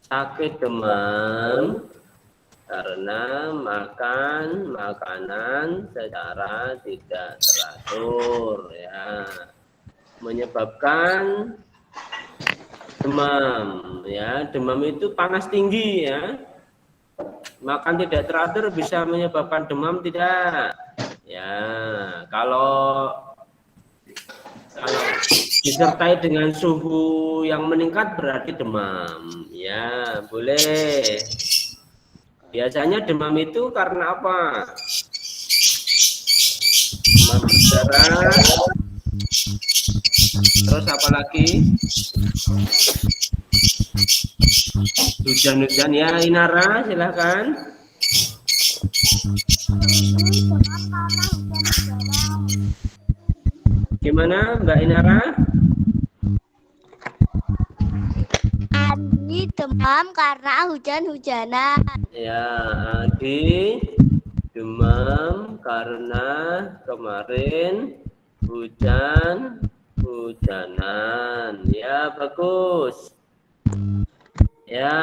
sakit demam karena makan makanan secara tidak teratur, ya, menyebabkan demam, ya. Demam itu panas tinggi, ya. Makan tidak teratur bisa menyebabkan demam tidak? Ya, kalau disertai dengan suhu yang meningkat berarti demam, ya, boleh. Biasanya demam itu karena apa? Demam berdarah. Terus apa lagi? Hujan-hujan, ya. Inara, silakan. Gimana Mbak Inara? Adi demam karena hujan-hujanan. Ya, Adi demam karena kemarin hujan-hujanan. Ya, bagus. Ya,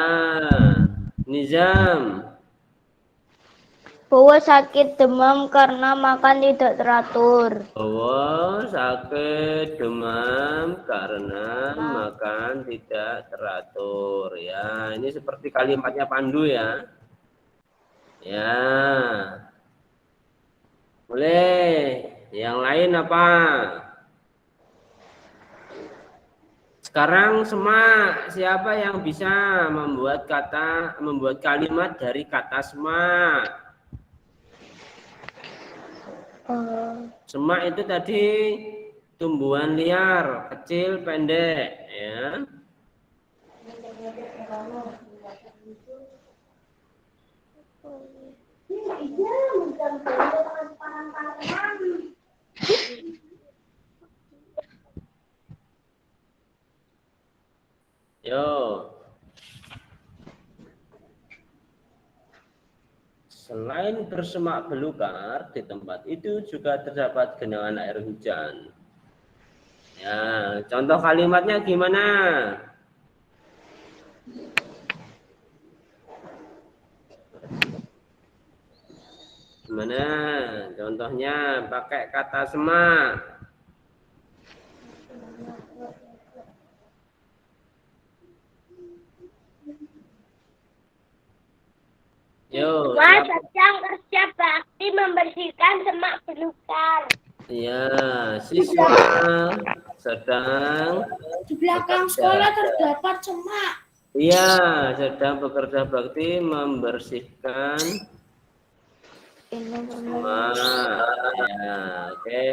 Nizam. Bahwa sakit demam karena makan tidak teratur. Bahwa sakit demam karena makan tidak teratur. Ya, ini seperti kalimatnya Pandu, ya. Ya. Boleh. Yang lain apa? Sekarang semak. Siapa yang bisa membuat kalimat dari kata semak? Semak itu tadi tumbuhan liar, kecil, pendek, ya. Yo. Selain bersemak belukar, di tempat itu juga terdapat genangan air hujan. Ya, contoh kalimatnya gimana? Gimana? Contohnya pakai kata semak. Yo, Mas sedang kerja bakti membersihkan semak belukar. iya, siswa sedang Di belakang sekolah terdapat semak. Iya, sedang bekerja bakti membersihkan semak. Ya, oke.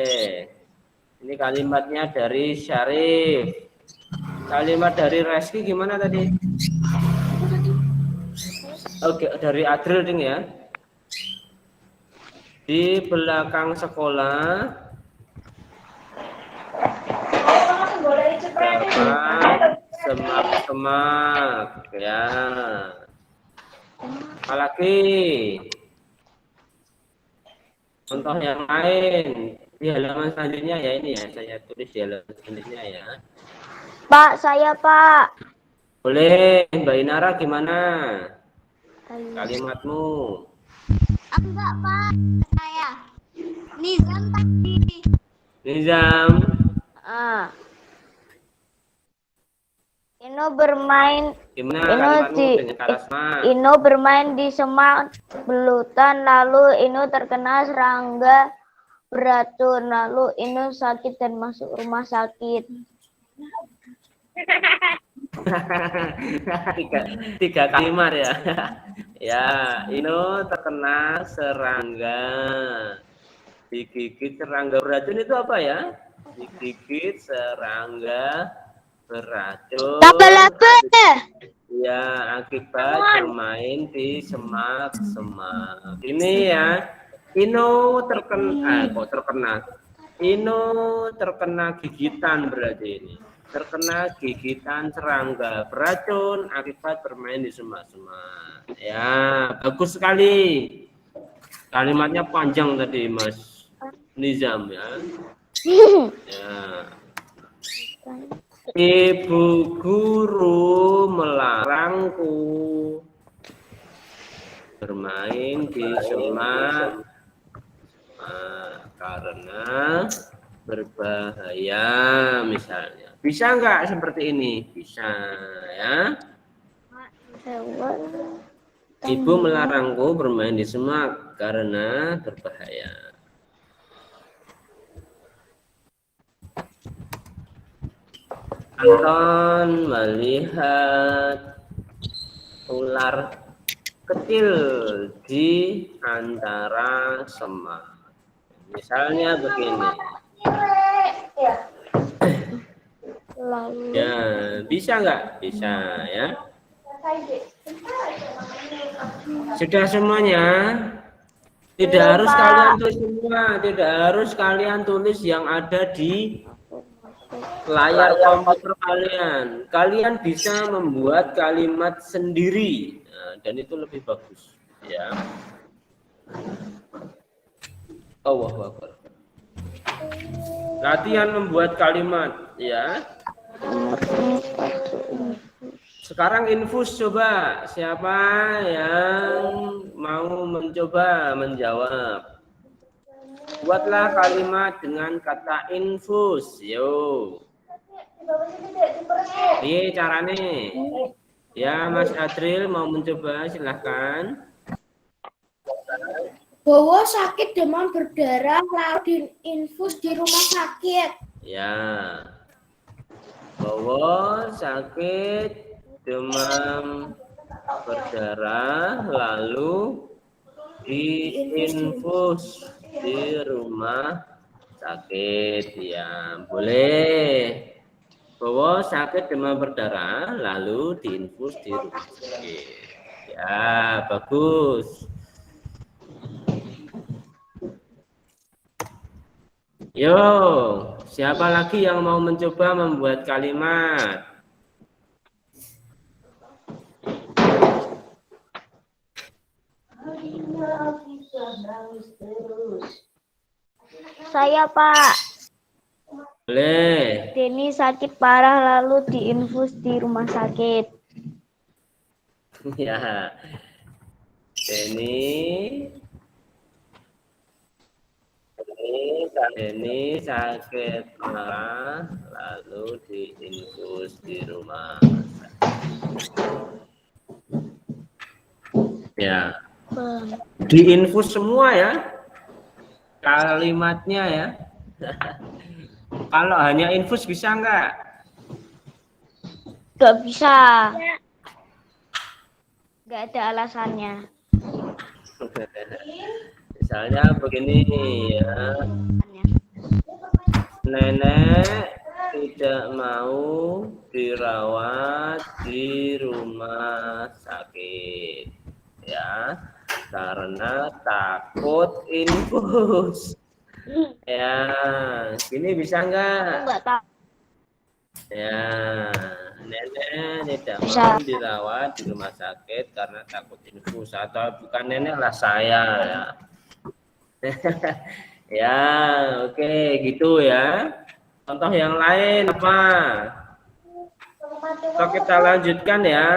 Ini kalimatnya dari Syarif. Kalimat dari Reski gimana tadi? Oke, dari Adril ding ya. Di belakang sekolah terdapat semak-semak, ya. Apalagi contoh yang lain di halaman selanjutnya, ya. Ini ya, saya tulis di halaman selanjutnya, ya. Pak, saya Pak. Boleh, Mbak Inara gimana kalimatmu? Enggak, Pak. Saya. Nizam tadi. Nizam. Ino bermain Gimana Ino kalimatmu dengan kata semak? Ino bermain di semak belutan, lalu Ino terkena serangga beracun, lalu Ino sakit dan masuk rumah sakit. tiga kalimat, ya. Ya, Ino terkena serangga. Digigit serangga beracun itu apa, ya? Digigit serangga beracun. Ya, akibat bermain di semak-semak. Ini ya, Ino terkena, Ino terkena gigitan berarti ini. terkena gigitan serangga beracun akibat bermain di semak-semak. Ya, bagus sekali. Kalimatnya panjang tadi, Mas Nizam ya. Ya. Ibu guru melarangku bermain di semak karena berbahaya misalnya. Bisa nggak seperti ini? Bisa ya. Ibu melarangku bermain di semak karena berbahaya. Anton melihat ular kecil di antara semak. Misalnya begini. Ya, bisa nggak? Bisa ya. Sudah semuanya? Tidak harus kalian tulis semua, tidak harus kalian tulis yang ada di layar komputer kalian. Kalian bisa membuat kalimat sendiri, dan itu lebih bagus. Ya. Allahu Akbar. Latihan membuat kalimat, ya. Sekarang infus, coba siapa yang mau mencoba menjawab. Buatlah kalimat dengan kata infus. Yo. Ini caranya. Ya, Mas Adril mau mencoba, silahkan. Bowo sakit demam berdarah lalu diinfus di rumah sakit. Ya. Bowo sakit demam berdarah lalu diinfus di rumah sakit. Ya, boleh. Bowo sakit demam berdarah lalu diinfus di rumah sakit. Ya, bagus. Yo, siapa lagi yang mau mencoba membuat kalimat? Saya, Pak. Boleh. Denny sakit parah lalu diinfus di rumah sakit. Ya. Denny sakit parah lalu diinfus di rumah sakit. Ya. Diinfus semua ya. Kalimatnya ya. Kalau hanya infus bisa nggak? Nggak bisa. Nggak ada alasannya. Misalnya begini ya. Nenek tidak mau dirawat di rumah sakit ya karena takut infus. Ya, gini bisa nggak? Nggak tahu. Ya, nenek tidak Bisa. mau dirawat di rumah sakit karena takut infus. Atau bukan nenek lah, saya ya. Ya, oke, gitu ya. Contoh yang lain apa? So, kita lanjutkan ya.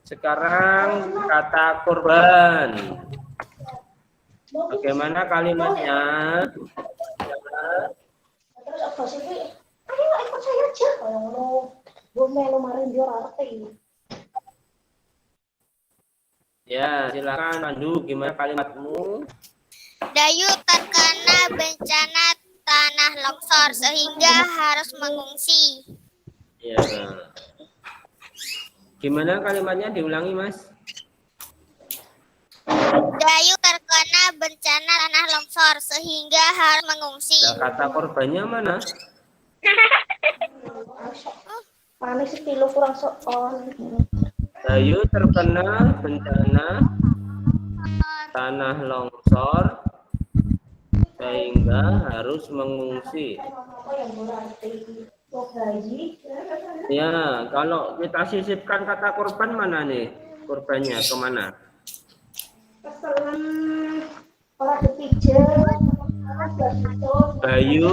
Sekarang kata korban. Bagaimana kalimatnya? Ya, silakan Pandu, gimana kalimatmu? Dayu terkena bencana tanah longsor sehingga harus mengungsi. Ya. Gimana kalimatnya, diulangi, Mas? Dayu terkena bencana tanah longsor sehingga harus mengungsi. Nah, kata korbannya mana? Panik sih pilu kurang soal. Dayu terkena bencana tanah longsor sehingga harus mengungsi. Ya, kalau kita sisipkan kata korban mana nih? Korbannya kemana? Bayu.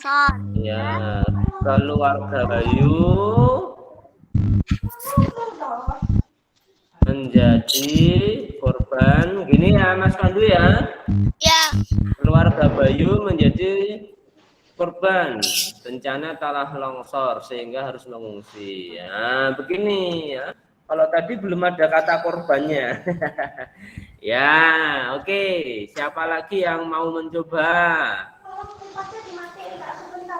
Longsor. Ya, keluarga Bayu menjadi korban. Gini ya, Mas Pandu ya. Ya. Keluarga Bayu menjadi korban bencana tanah longsor sehingga harus mengungsi. Ya, begini ya. Kalau tadi belum ada kata korbannya. Ya, oke. Siapa lagi yang mau mencoba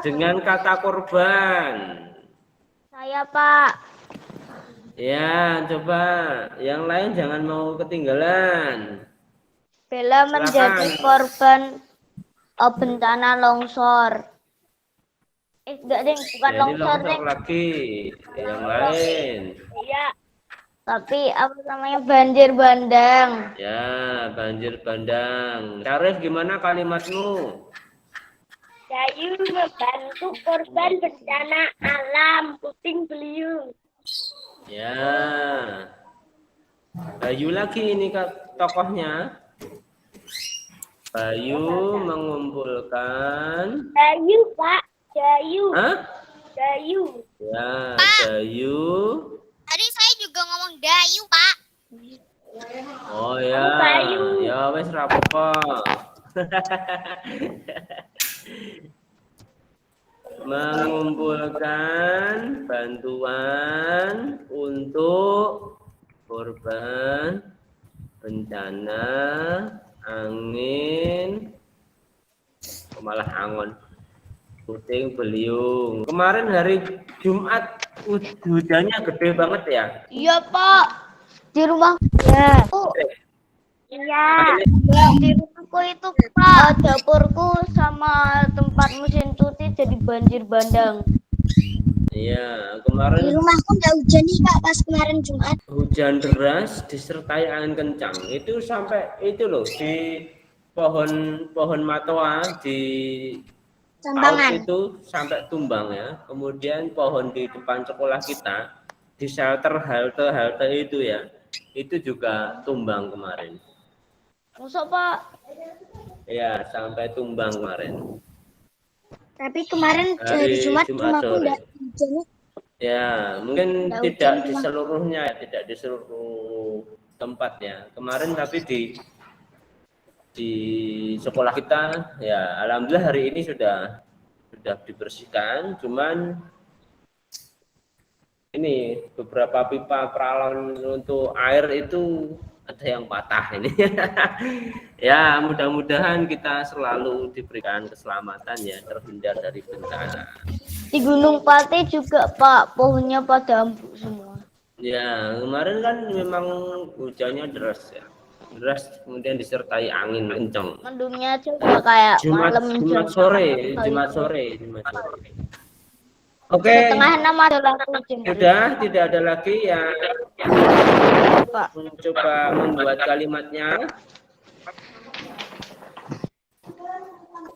dengan kata korban? Saya, Pak. Ya, coba. Yang lain jangan mau ketinggalan. Bella menjadi korban bencana longsor. Enggak, Ding, bukan Jadi longsor, longsor Ding. lagi. Yang lain. Iya. Tapi apa namanya banjir bandang. Ya, banjir bandang. Syarif, gimana kalimatmu? Bayu membantu korban bencana alam puting beliung. Ya. Bayu lagi ini tokohnya. Bayu mengumpulkan. Bayu, Pak. Bayu. Hah? Bayu. Ya, Bayu. Tadi saya juga ngomong Dayu, Pak. Oh ya. Bayu. Ya wes rapopo. Mengumpulkan bantuan untuk korban bencana angin, malah angon, puting beliung. Kemarin hari Jumat hujannya gede banget ya. Iya, Pak. Di rumah ya. Iya. Di rumahku itu, Pak, dapurku sama tempat mesin cuci jadi banjir bandang. Iya, kemarin Di rumahku nggak hujan nih, Pak, pas kemarin Jumat. hujan deras disertai angin kencang. Itu sampai itu loh di pohon matoa di Sambangan. PAUD itu sampai tumbang ya. Kemudian pohon di depan sekolah kita di shelter halte itu ya, itu juga tumbang kemarin. Masa, Pak? Ya, sampai tumbang kemarin. Tapi kemarin Hari Jumat Jumat rumahku sore. nggak hujan. Ya, mungkin Nggak tidak hujan di cuma. seluruhnya, tidak di seluruh tempat ya. Kemarin tapi di sekolah kita ya, alhamdulillah hari ini sudah dibersihkan. Cuman ini beberapa pipa peralon untuk air itu ada yang patah ini. Ya, mudah-mudahan kita selalu diberikan keselamatan ya, terhindar dari bencana. Di Gunung Pati juga, Pak, pohonnya pada ambruk semua. Ya, kemarin kan memang hujannya deras ya. Deras kemudian disertai angin kencang. Mendungnya juga kayak malam Jumat jam sore. Oke. Setengah 6 adalah hujan. Sudah tidak ada lagi yang Pak. mencoba membuat kalimatnya.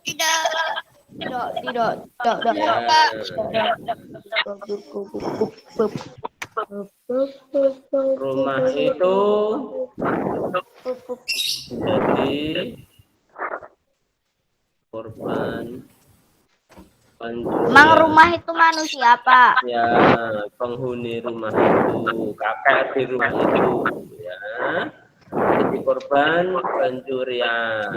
Tidak. Tidak. Rumah itu menjadi korban pencurian. Emang rumah itu manusia, Pak? Ya, penghuni rumah itu, kakek di rumah itu ya, jadi korban pencurian.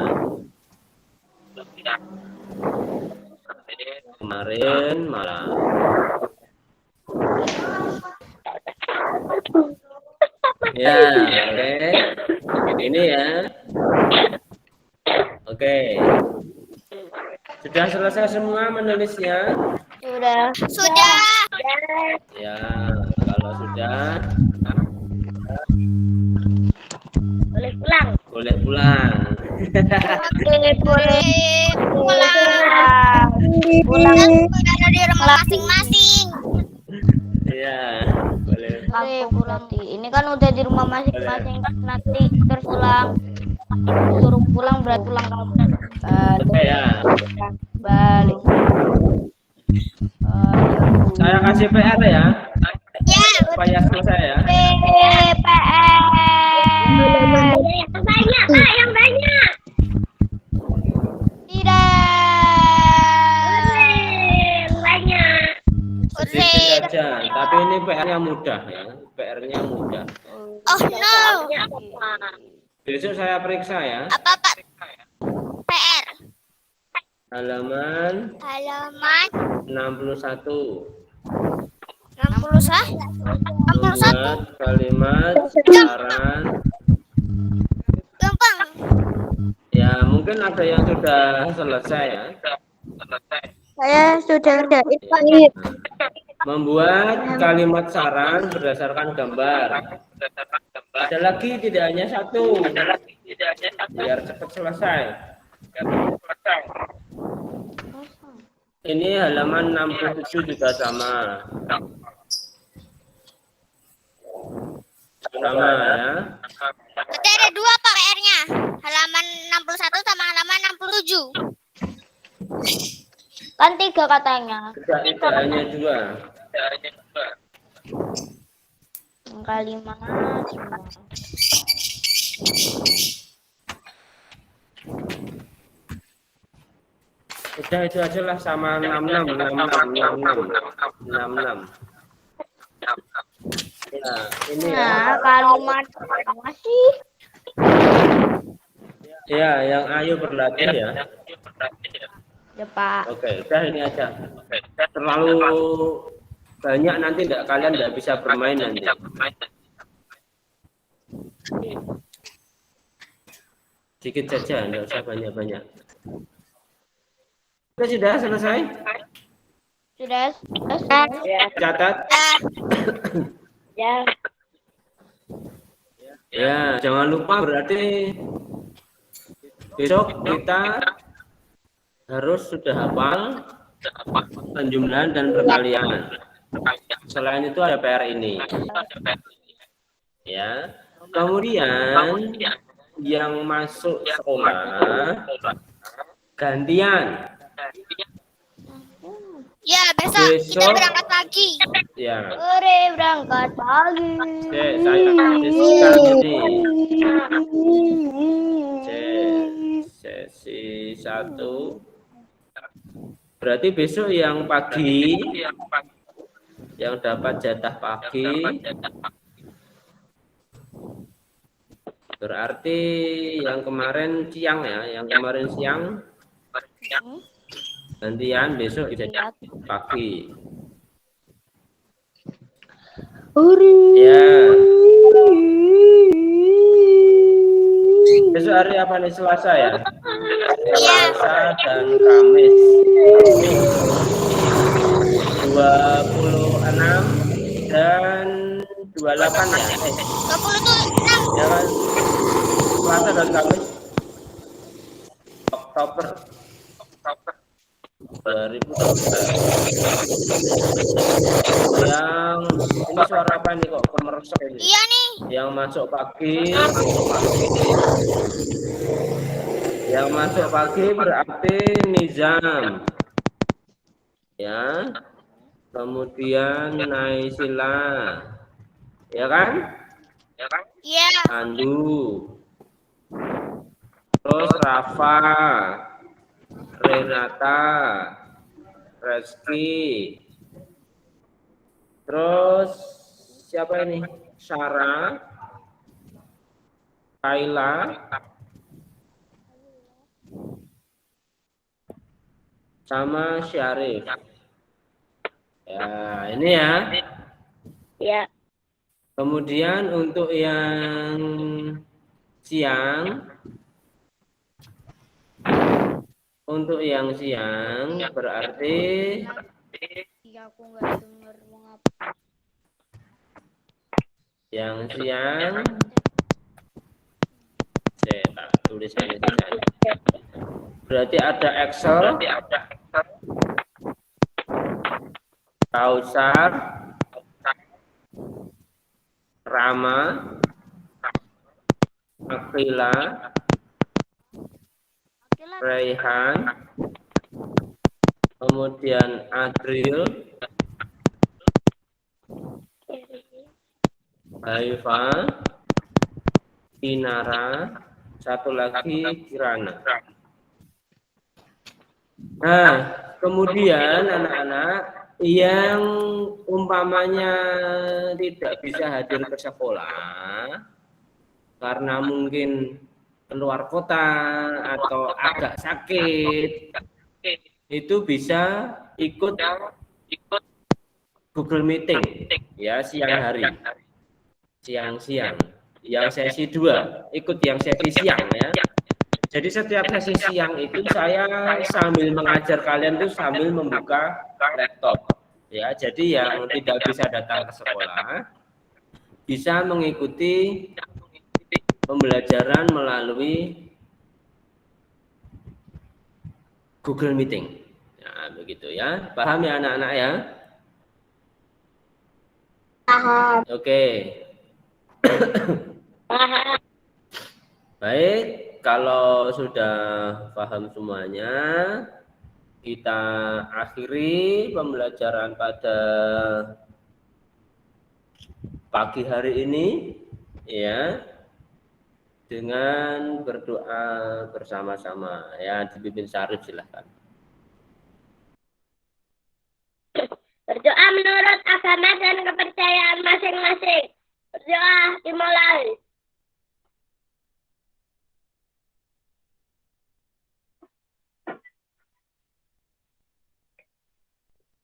Kemarin malam. Ya, oke. Ini ya. Oke. Sudah selesai semua menulisnya? Sudah. Sudah. Ya, kalau sudah Boleh pulang. boleh pulang. Boleh Pulang. pulang. Sudah ada di rumah masing-masing. Iya, boleh. Boleh pulang. Ini kan udah di rumah masing-masing, nanti terus pulang. Suruh pulang berarti pulang kamu. Oke ya. Balik. Saya kasih PR ya, Ya, supaya selesai ya. PR. Yang banyak, Kak, yang banyak. Tidak. Yang banyak. Sedikit saja, tapi ini PR-nya mudah ya. PR-nya mudah. Oh no. Besok saya periksa ya. Apa Pak? PR. Halaman Halaman 61. 61. Membuat kalimat saran. Gampang. Ya, mungkin ada yang sudah selesai ya. Saya sudah Membuat kalimat saran berdasarkan gambar. Ada lagi, tidak hanya satu. Biar cepat selesai. Ini halaman 67 juga sama. Sama ya. Berarti ada dua Pak PR-nya. Halaman 61 sama halaman 67. Kan 3 katanya. Tidak hanya dua. Kalimat. Udah itu aja lah, sama 66. Ya, ini ya. Nah, kalimat masih. Ya, yang ayo berlatih ya. Ya, Pak. Oke, udah ini aja. Terlalu banyak nanti kalian tidak bisa bermain nanti. Sedikit saja, tidak usah banyak-banyak. Sudah selesai? Sudah. Catat. Ya. Ya, jangan lupa berarti besok kita harus sudah hafal penjumlahan dan perkalian. Selain itu ada PR ini. Ya. Kemudian yang masuk sekolah gantian. Ya, besok kita berangkat pagi. Ya. Sore berangkat pagi. Oke, saya kasihkan ini. Sesi 1. Berarti besok yang pagi, yang dapat jatah pagi, berarti yang kemarin siang ya, yang kemarin siang gantian besok bisa pagi. Ya. Besok hari apa nih, Selasa ya? Selasa dan Kamis. 26 dan 28 ya. 20 tuh 6. Ya kan? Selasa dan Kamis. Oktober 2020. Yang ini suara apa nih kok kemeresek ini? Iya nih. Yang masuk pagi. Yang masuk pagi berarti Nizam. Ya. Kemudian Naisila. Ya kan? Iya. Andu. Terus Rafa. Renata. Reski. Terus siapa ini? Sarah. Kaila. Sama Syarif. Ya, ini ya. Ya. Kemudian untuk yang siang, berarti Aku nggak dengar mengapa. yang siang, saya tak tulisannya di sana. Berarti ada Excel, Kausar, Rama, Akila, Raihan, kemudian Adril, Haifa, Inara, satu lagi Kirana. Nah, kemudian anak-anak yang umpamanya tidak bisa hadir ke sekolah karena mungkin keluar kota atau agak sakit, itu bisa ikut Google Meeting ya siang hari, siang-siang. Yang sesi 2 ikut yang sesi siang ya. Jadi setiap sesi siang itu saya sambil mengajar kalian itu sambil membuka laptop ya. Jadi yang tidak bisa datang ke sekolah bisa mengikuti pembelajaran melalui Google Meeting. Nah, begitu ya. Paham ya anak-anak ya? Paham. Oke. Baik. Kalau sudah paham semuanya, kita akhiri pembelajaran pada pagi hari ini ya dengan berdoa bersama-sama ya. Dipimpin Syarif silahkan. Berdoa menurut agama dan kepercayaan masing-masing. Berdoa dimulai.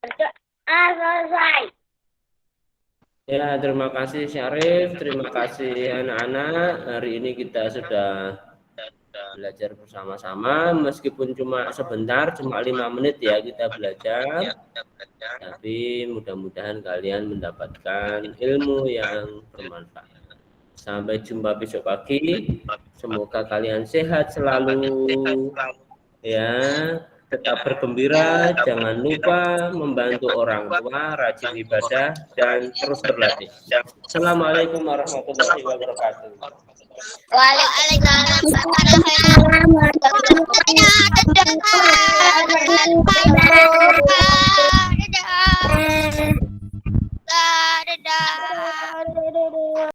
Berdoa selesai. Ya, terima kasih Syarif, terima kasih anak-anak. Hari ini kita sudah belajar bersama-sama, meskipun cuma sebentar, cuma 5 menit ya kita belajar. Tapi mudah-mudahan kalian mendapatkan ilmu yang bermanfaat. Sampai jumpa besok pagi. Semoga kalian sehat selalu. Ya. Tetap bergembira, jangan lupa membantu orang tua, rajin ibadah, dan terus berlatih. Assalamualaikum warahmatullahi wabarakatuh. Waalaikumsalam warahmatullahi wabarakatuh.